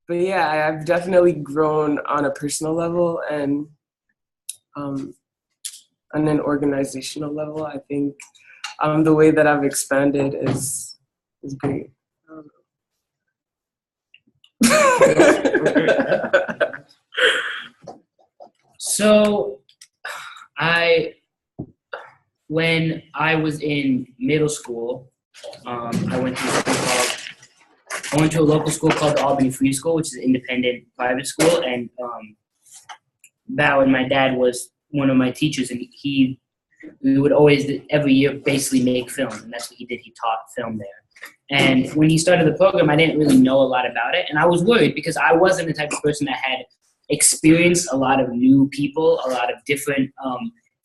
But yeah, I've definitely grown on a personal level and on an organizational level. I think the way that I've expanded is great. So when I was in middle school, I went to a local school called the Albany Free School, which is an independent private school, and Bowen, my dad, was one of my teachers, and we would always every year basically make film, and that's what he did. He taught film there. And when he started the program, I didn't really know a lot about it, and I was worried because I wasn't the type of person that had experienced a lot of new people, a lot of different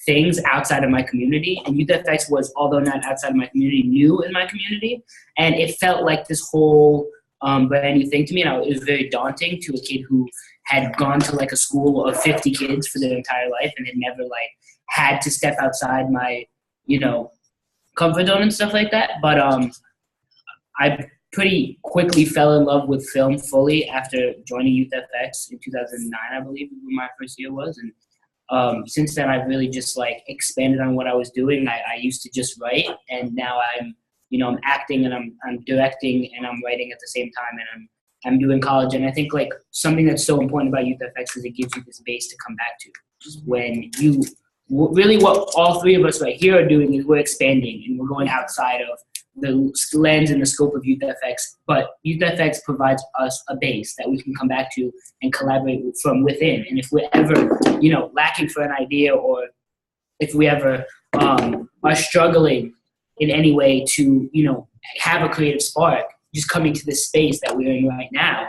things outside of my community. And Youth FX was, although not outside of my community, new in my community, and it felt like this whole brand new thing to me, and it was very daunting to a kid who had gone to like a school of 50 kids for their entire life and had never like had to step outside my, comfort zone and stuff like that. But I pretty quickly fell in love with film fully after joining Youth FX in 2009, I believe, when my first year was. And since then, I've really just like expanded on what I was doing. I used to just write, and now I'm acting and I'm directing and I'm writing at the same time, and I'm doing college. And I think like something that's so important about Youth FX is it gives you this base to come back to. When really what all three of us right here are doing is we're expanding and we're going outside of the lens and the scope of YouthFX, but YouthFX provides us a base that we can come back to and collaborate from within. And if we're ever, lacking for an idea, or if we ever are struggling in any way to, have a creative spark, just coming to this space that we're in right now,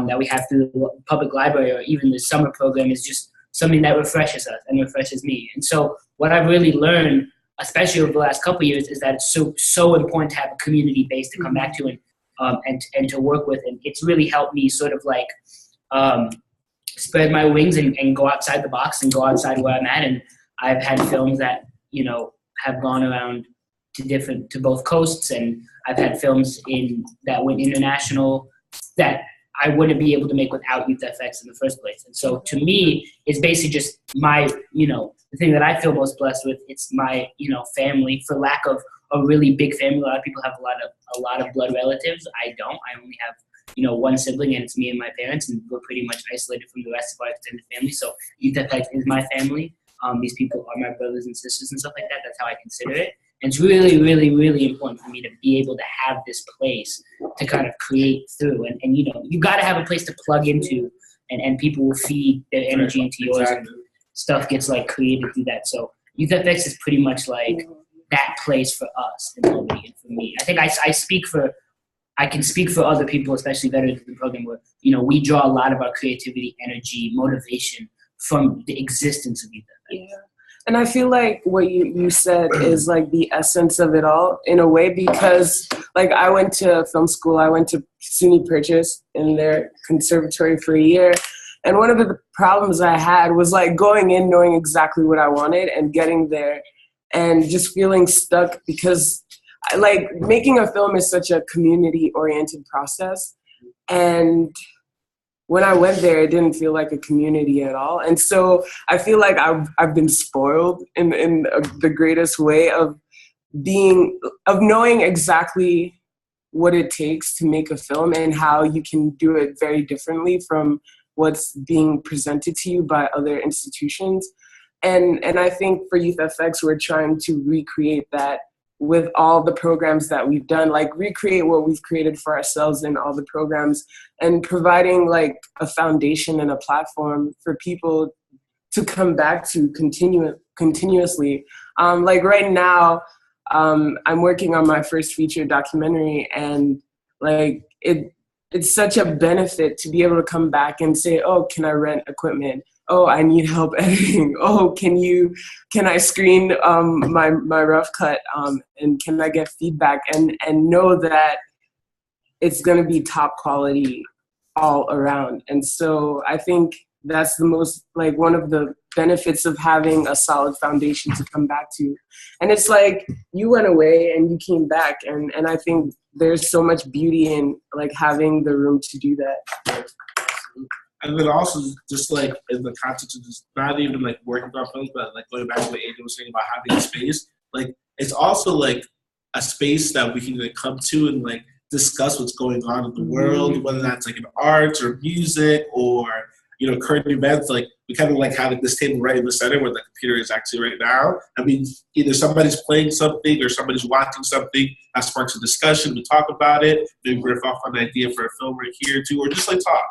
that we have through the public library or even the summer program, is just something that refreshes us and refreshes me. And so what I've really learned, especially over the last couple of years, is that it's so important to have a community base to come back to and to work with. And it's really helped me sort of like spread my wings and go outside the box and go outside where I'm at. And I've had films that, have gone around to both coasts, and I've had films that went international that I wouldn't be able to make without YouthFX in the first place. And so to me, it's basically just my, the thing that I feel most blessed with. It's my, family, for lack of a really big family. A lot of people have a lot of blood relatives. I don't. I only have, one sibling, and it's me and my parents, and we're pretty much isolated from the rest of our extended family. So YouthFX is my family. These people are my brothers and sisters and stuff like that. That's how I consider it. And it's really, really, really important for me to be able to have this place to kind of create through. And you got to have a place to plug into, and people will feed their energy into yours, and stuff gets like created through that. So YouthFX is pretty much like that place for us in Albany and for me. I think I can speak for other people, especially veterans of the program, where, we draw a lot of our creativity, energy, motivation from the existence of YouthFX. Yeah. And I feel like what you said is like the essence of it all in a way, because like I went to film school, I went to SUNY Purchase in their conservatory for a year. And one of the problems I had was like going in knowing exactly what I wanted and getting there and just feeling stuck, because like making a film is such a community oriented process. And when I went there, it didn't feel like a community at all. And so I feel like I've been spoiled in the greatest way of knowing exactly what it takes to make a film and how you can do it very differently from what's being presented to you by other institutions. And I think for YouthFX, we're trying to recreate that with all the programs that we've done, like recreate what we've created for ourselves in all the programs, and providing like a foundation and a platform for people to come back to continuously. Like right now, I'm working on my first feature documentary, and like it's such a benefit to be able to come back and say, oh, can I rent equipment? Oh, I need help editing. Oh, can I screen my rough cut, and can I get feedback, and know that it's going to be top quality all around. And so I think that's the most, like, one of the benefits of having a solid foundation to come back to. And it's like you went away and you came back, and I think there's so much beauty in like having the room to do that. And then also just like in the context of just not even like working on films, but like going back to what Adrian was saying about having a space, like it's also like a space that we can like come to and like discuss what's going on in the world, whether that's like in arts or music or, you know, current events. Like we kind of like have like this table right in the center where the computer is actually right now. I mean, either somebody's playing something or somebody's watching something that sparks a discussion. We talk about it, maybe riff off on an idea for a film right here too, or just like talk.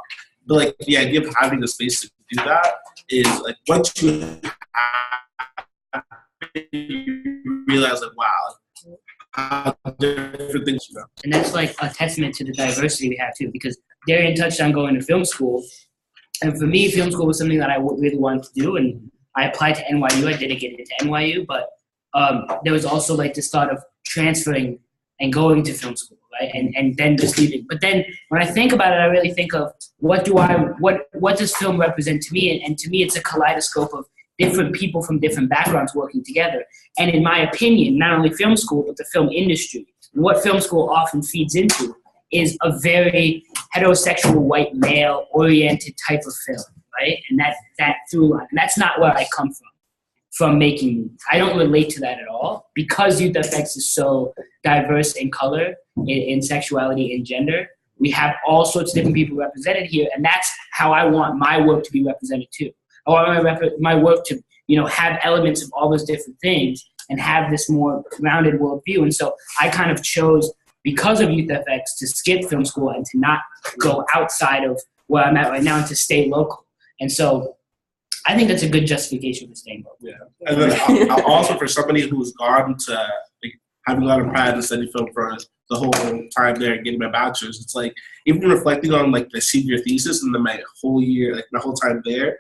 But like the idea of having a space to do that is like once you have it, you realize like, wow, how different things you know. And that's like a testament to the diversity we have too, because Darian touched on going to film school. And for me, film school was something that I really wanted to do. And I applied to NYU. I didn't get into NYU, but there was also like this thought of transferring and going to film school, right? And then just leaving. But then when I think about it, I really think of what does film represent to me? And to me, it's a kaleidoscope of different people from different backgrounds working together. And in my opinion, not only film school, but the film industry, what film school often feeds into is a very heterosexual white male oriented type of film, right? And that through line. And that's not where I come from making movies. I don't relate to that at all, because YouthFX is so diverse in color, in sexuality, in gender. We have all sorts of different people represented here, and that's how I want my work to be represented too. I want my work to, you know, have elements of all those different things and have this more rounded worldview. And so I kind of chose, because of YouthFX, to skip film school and to not go outside of where I'm at right now and to stay local. And so I think that's a good justification for staying local. Yeah. And then also for somebody who's gone to, like, having gone to Pratt and studied film for the whole time there and getting my bachelor's, it's like, even reflecting on like the senior thesis and then my whole year, like my whole time there,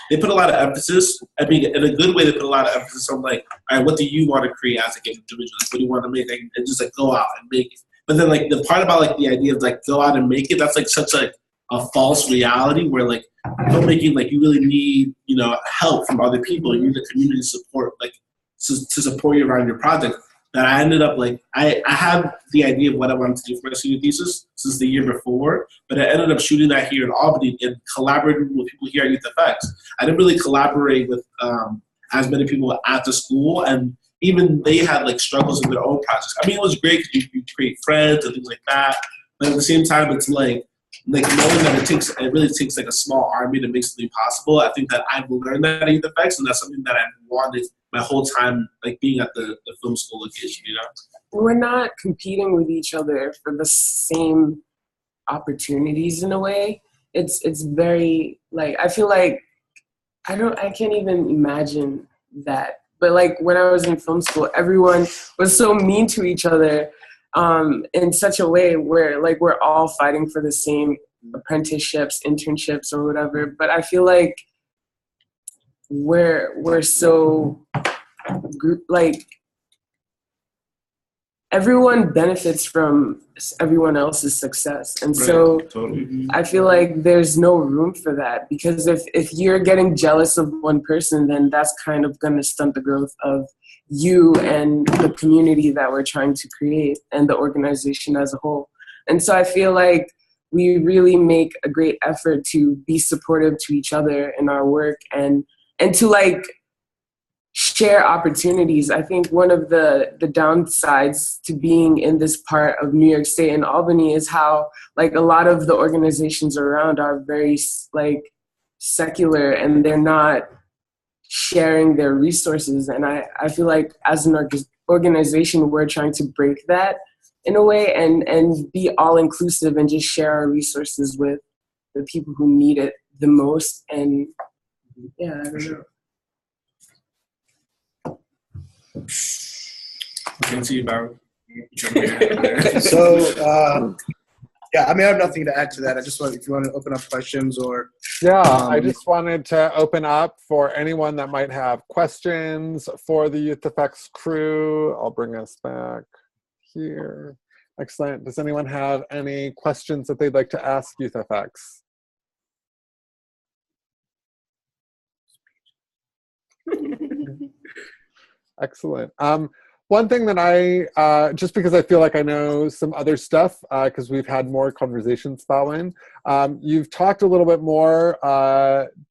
they put a lot of emphasis. I mean, in a good way, they put a lot of emphasis on like, all right, what do you want to create as like an individual? Like, what do you want to make? Like, and just like go out and make it. But then like the part about like the idea of like go out and make it, that's like such like a false reality where like filmmaking, like you really need, you know, help from other people. You need the community support, like to support you around your project. That I ended up like, I had the idea of what I wanted to do for my senior thesis since the year before, but I ended up shooting that here in Albany and collaborating with people here at YouthFX. I didn't really collaborate with as many people at the school, and even they had like struggles in their own projects. I mean, it was great because you create friends and things like that, but at the same time, it's like knowing that it really takes like a small army to make something possible. I think that I've learned that at YouthFX, and that's something that I've wanted my whole time, like being at the film school location, you know? We're not competing with each other for the same opportunities in a way. It's very, like, I feel like I can't even imagine that. But like when I was in film school, everyone was so mean to each other in such a way where like we're all fighting for the same apprenticeships, internships, or whatever. But I feel like we're so like everyone benefits from everyone else's success, and so I feel like there's no room for that, because if you're getting jealous of one person, then that's kind of going to stunt the growth of you and the community that we're trying to create and the organization as a whole. And so I feel like we really make a great effort to be supportive to each other in our work and to like share opportunities. I think one of the downsides to being in this part of New York State and Albany is how like a lot of the organizations around are very like secular, and they're not sharing their resources. And I feel like as an organization, we're trying to break that in a way and be all inclusive and just share our resources with the people who need it the most. And yeah, I don't know. Into you, Byron. So, yeah, I mean, I have nothing to add to that. I just want, if you want to open up questions or. Yeah, I just wanted to open up for anyone that might have questions for the YouthFX crew. I'll bring us back here. Excellent. Does anyone have any questions that they'd like to ask YouthFX? Excellent. One thing that I, just because I feel like I know some other stuff, because we've had more conversations, Bowen, you've talked a little bit more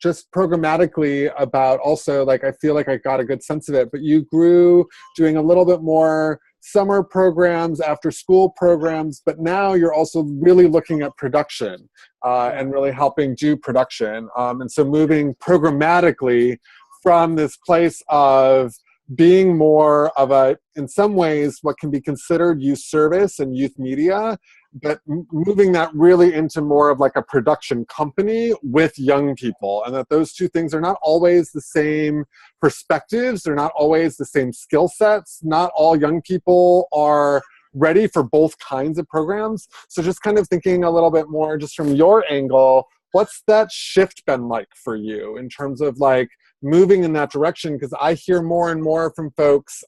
just programmatically about also, like, I feel like I got a good sense of it, but you grew doing a little bit more summer programs, after school programs, but now you're also really looking at production and really helping do production. And so moving programmatically from this place of being more of a, in some ways, what can be considered youth service and youth media, but moving that really into more of like a production company with young people, and that those two things are not always the same perspectives, they're not always the same skill sets, not all young people are ready for both kinds of programs. So just kind of thinking a little bit more just from your angle, what's that shift been like for you in terms of like moving in that direction? Because I hear more and more from folks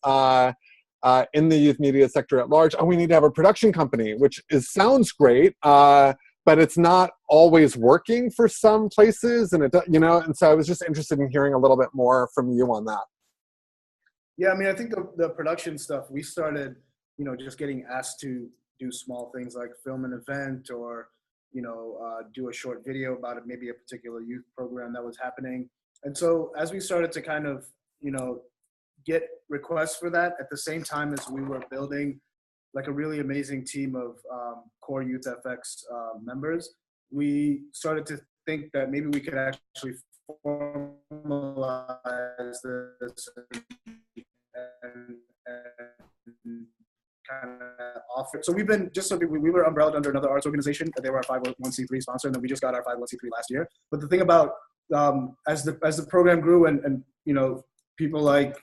in the youth media sector at large, oh, we need to have a production company, which sounds great, but it's not always working for some places, and it, you know, and so I was just interested in hearing a little bit more from you on that. Yeah, I mean, I think the production stuff, we started, you know, just getting asked to do small things like film an event or, you know, do a short video about it, maybe a particular youth program that was happening. And so as we started to kind of, you know, get requests for that at the same time as we were building like a really amazing team of core YouthFX members, we started to think that maybe we could actually formalize this and kind of offer. So we've been, just so we were umbrelled under another arts organization. They were our 501c3 sponsor, and then we just got our 501c3 last year. But the thing about, as the program grew and you know, people like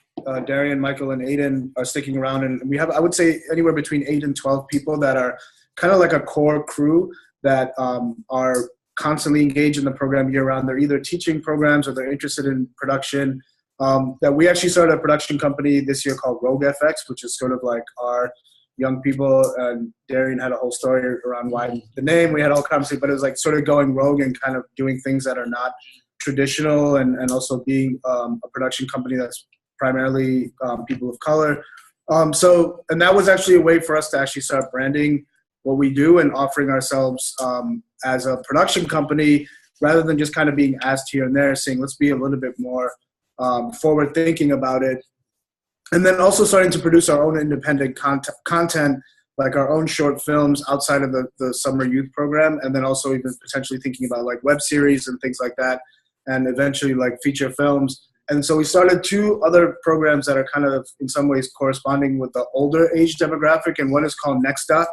Darian, Michael, and Aiden are sticking around, and we have, I would say, anywhere between 8 and 12 people that are kind of like a core crew that are constantly engaged in the program year round. They're either teaching programs or they're interested in production. That we actually started a production company this year called Rogue FX, which is sort of like our young people. And Darian had a whole story around why the name. We had all kinds of, but it was like sort of going rogue and kind of doing things that are not traditional, and also being a production company that's primarily people of color. And that was actually a way for us to actually start branding what we do and offering ourselves as a production company, rather than just kind of being asked here and there, saying, let's be a little bit more forward thinking about it. And then also starting to produce our own independent content, like our own short films outside of the summer youth program. And then also even potentially thinking about like web series and things like that, and eventually like feature films. And so we started 2 other programs that are kind of in some ways corresponding with the older age demographic. And one is called Next Doc,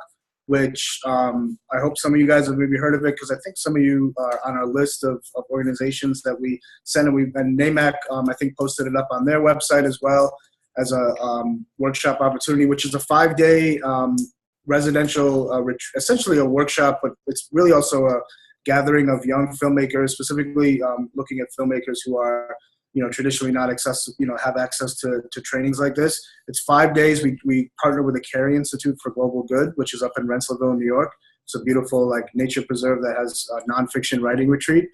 which I hope some of you guys have maybe heard of it, because I think some of you are on our list of organizations that we send. And NAMAC, I think, posted it up on their website as well as a workshop opportunity, which is a 5-day residential, essentially a workshop, but it's really also a gathering of young filmmakers, specifically looking at filmmakers who are, you know, traditionally not have access to trainings like this. It's 5 days. We partner with the Carey Institute for Global Good, which is up in Rensselaerville, New York. It's a beautiful like nature preserve that has a nonfiction writing retreat.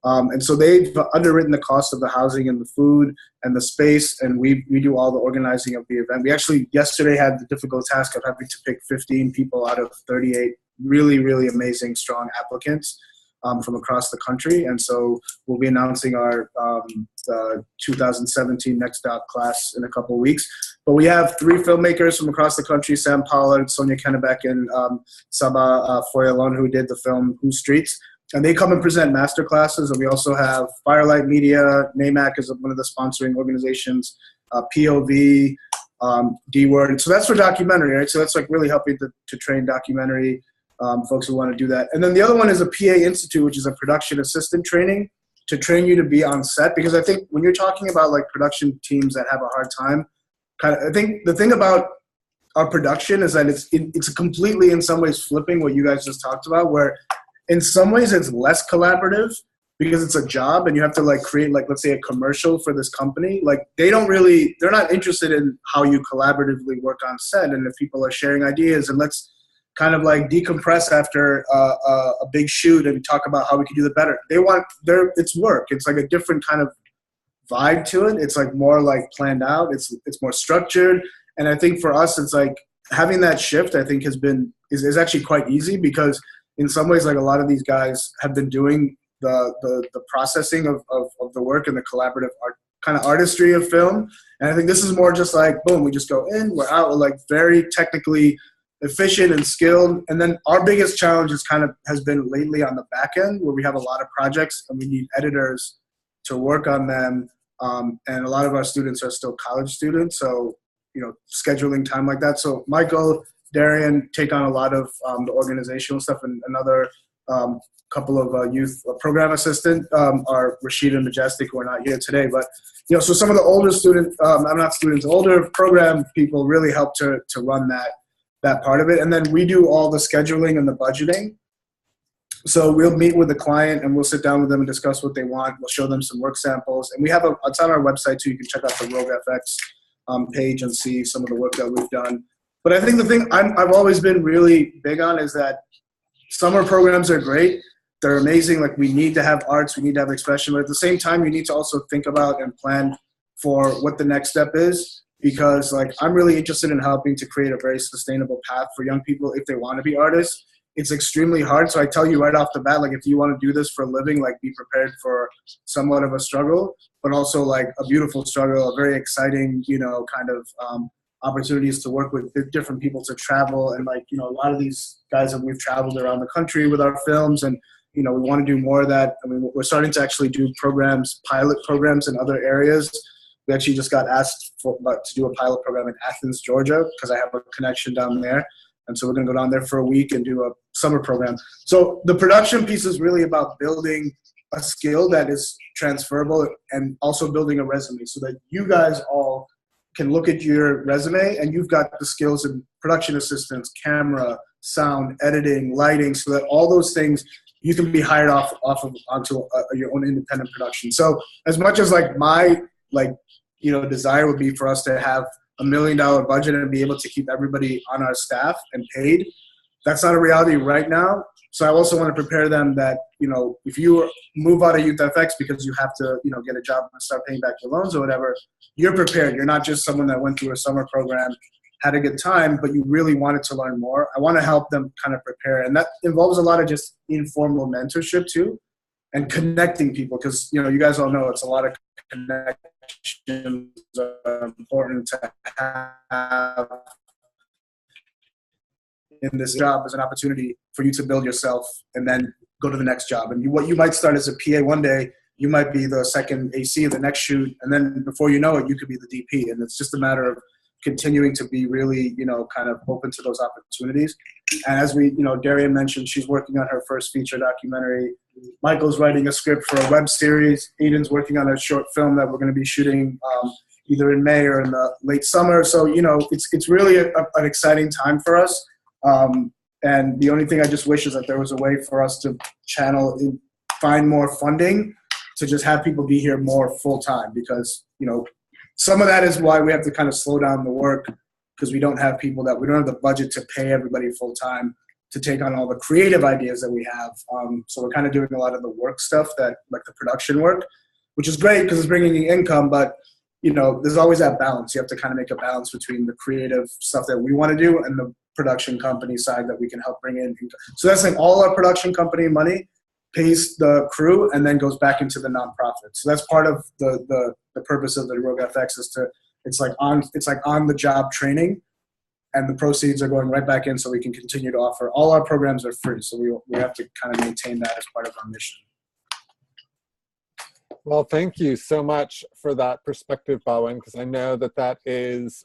And so they've underwritten the cost of the housing and the food and the space, and we do all the organizing of the event. We actually yesterday had the difficult task of having to pick 15 people out of 38 really, really amazing, strong applicants from across the country. And so we'll be announcing our 2017 Next Doc class in a couple of weeks. But we have 3 filmmakers from across the country: Sam Pollard, Sonia Kennebeck, and Saba Foyalon, who did the film Who Streets. And they come and present master classes. And we also have Firelight Media, NAMAC is one of the sponsoring organizations, POV, D-Word. So that's for documentary, right? So that's like really helping to train documentary folks who want to do that. And then the other one is a PA Institute, which is a production assistant training to train you to be on set. Because I think when you're talking about like production teams that have a hard time, I think the thing about our production is that it's completely in some ways flipping what you guys just talked about, where in some ways it's less collaborative because it's a job and you have to like create, like, let's say a commercial for this company. Like they're not interested in how you collaboratively work on set and if people are sharing ideas and let's kind of like decompress after a big shoot and talk about how we can do it better. It's work. It's like a different kind of vibe to it. It's like more like planned out. It's more structured. And I think for us, it's like having that shift, I think is actually quite easy, because in some ways, like a lot of these guys have been doing the processing of the work and the collaborative kind of artistry of film. And I think this is more just like, boom, we just go in, we're out, we're like very technically efficient and skilled. And then our biggest challenge has been lately on the back end, where we have a lot of projects and we need editors to work on them. And a lot of our students are still college students, so, you know, scheduling time like that. So Michael, Darian take on a lot of the organizational stuff, and another couple of youth program assistant are Rashid and Majestic, who are not here today. But, you know, so some of the older older program people really help to run that part of it. And then we do all the scheduling and the budgeting. So we'll meet with the client and we'll sit down with them and discuss what they want. We'll show them some work samples. And we have it's on our website too. You can check out the Rogue FX page and see some of the work that we've done. But I think the thing I've always been really big on is that summer programs are great. They're amazing. Like, we need to have arts, we need to have expression, but at the same time, you need to also think about and plan for what the next step is, because like I'm really interested in helping to create a very sustainable path for young people if they want to be artists. It's extremely hard. So I tell you right off the bat, like, if you want to do this for a living, like, be prepared for somewhat of a struggle, but also like a beautiful struggle, a very exciting, you know, kind of opportunities to work with different people, to travel. And like, you know, a lot of these guys that we've traveled around the country with our films, and, you know, we want to do more of that. I mean, we're starting to actually do programs, pilot programs in other areas We actually just got asked to do a pilot program in Athens, Georgia, because I have a connection down there. And so we're going to go down there for a week and do a summer program. So the production piece is really about building a skill that is transferable and also building a resume so that you guys all can look at your resume and you've got the skills in production assistance, camera, sound, editing, lighting, so that all those things you can be hired onto your own independent production. So as much as my desire would be for us to have $1 million budget and be able to keep everybody on our staff and paid, that's not a reality right now. So I also want to prepare them that, if you move out of YouthFX because you have to, get a job and start paying back your loans or whatever, you're prepared. You're not just someone that went through a summer program, had a good time, but you really wanted to learn more. I want to help them kind of prepare. And that involves a lot of just informal mentorship too, and connecting people. Because, you guys all know it's a lot of connections are important to have in this job as an opportunity for you to build yourself and then go to the next job. And what you might start as a PA one day, you might be the second AC in the next shoot. And then before you know it, you could be the DP. And it's just a matter of continuing to be really, kind of open to those opportunities. And as we, Darian mentioned, she's working on her first feature documentary. Michael's writing a script for a web series. Aiden's working on a short film that we're going to be shooting either in May or in the late summer. So, it's really an exciting time for us. And the only thing I just wish is that there was a way for us to find more funding to just have people be here more full time, because, some of that is why we have to kind of slow down the work, because we don't have the budget to pay everybody full time to take on all the creative ideas that we have. So we're kind of doing a lot of the work stuff like the production work, which is great because it's bringing in income, but there's always that balance. You have to kind of make a balance between the creative stuff that we want to do and the production company side that we can help bring in. So that's all our production company money pays the crew and then goes back into the nonprofit. So that's part of the purpose of the Rogue FX it's like on the job training, and the proceeds are going right back in so we can continue to offer. All our programs are free, so we have to kind of maintain that as part of our mission. Well, thank you so much for that perspective, Bowen, because I know that is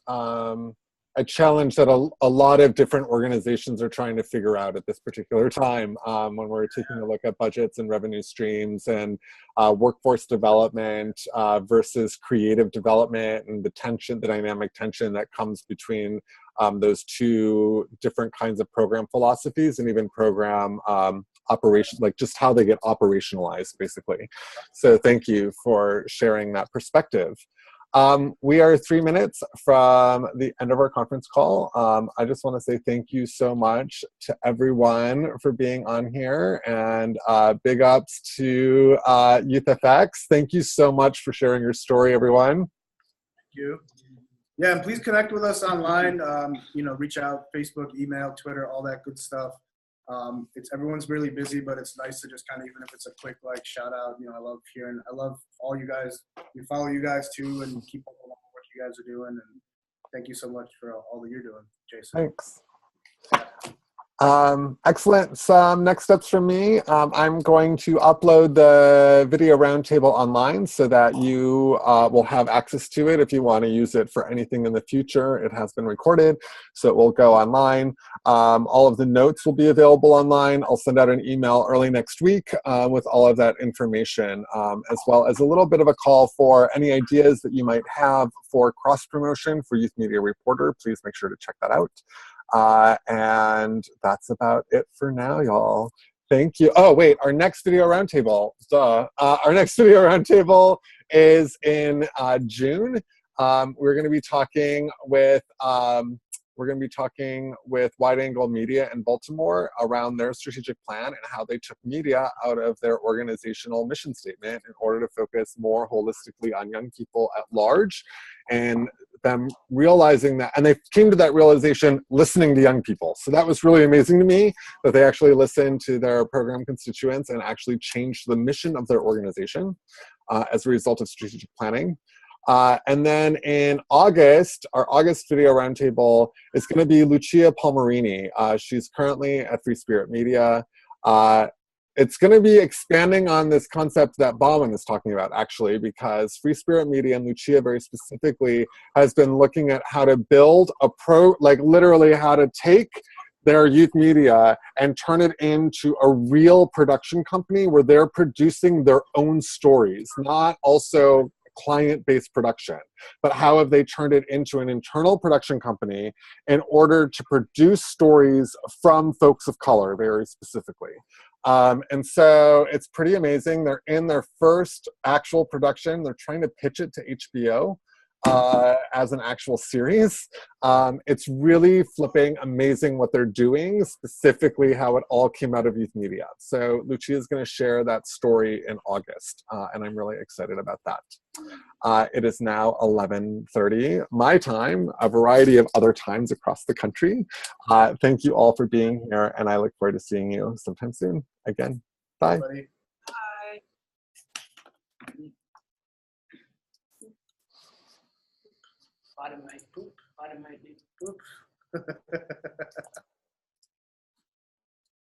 a challenge that a lot of different organizations are trying to figure out at this particular time when we're taking a look at budgets and revenue streams and workforce development versus creative development, and the dynamic tension that comes between those two different kinds of program philosophies and even program operation, just how they get operationalized, basically. So thank you for sharing that perspective. We are 3 minutes from the end of our conference call. I just want to say thank you so much to everyone for being on here, and big ups to YouthFX. Thank you so much for sharing your story, everyone. Thank you. Yeah, and please connect with us online. Reach out, Facebook, email, Twitter, all that good stuff. Everyone's really busy, but it's nice to just kind of, even if it's a quick shout out, I love all you guys. We follow you guys too, and keep up with what you guys are doing. And thank you so much for all that you're doing, Jason. Thanks. Excellent. Some next steps from me. I'm going to upload the video roundtable online so that you will have access to it if you want to use it for anything in the future. It has been recorded, so it will go online. All of the notes will be available online. I'll send out an email early next week with all of that information, as well as a little bit of a call for any ideas that you might have for cross-promotion for Youth Media Reporter. Please make sure to check that out. And that's about it for now, y'all. Thank you. Oh, wait, our next video roundtable, our next video roundtable is in June. We're going to be talking with Wide Angle Media in Baltimore around their strategic plan and how they took media out of their organizational mission statement in order to focus more holistically on young people at large, and them realizing that, and they came to that realization listening to young people. So that was really amazing to me, that they actually listened to their program constituents and actually changed the mission of their organization as a result of strategic planning. And then in August, our August video roundtable is going to be Lucia Palmerini. She's currently at Free Spirit Media. it's going to be expanding on this concept that Baldwin is talking about, actually, because Free Spirit Media and Lucia very specifically has been looking at how to build a literally how to take their youth media and turn it into a real production company where they're producing their own stories, not also client-based production, but how have they turned it into an internal production company in order to produce stories from folks of color, very specifically. And so it's pretty amazing. They're in their first actual production. They're trying to pitch it to HBO as an actual series. It's really flipping amazing what they're doing, specifically how it all came out of youth media. So Lucia is going to share that story in August, and I'm really excited about that. It is now 11:30 my time, a variety of other times across the country. Thank you all for being here, and I look forward to seeing you sometime soon. Again, bye. Bye. Bottom right poop, bottom right poop.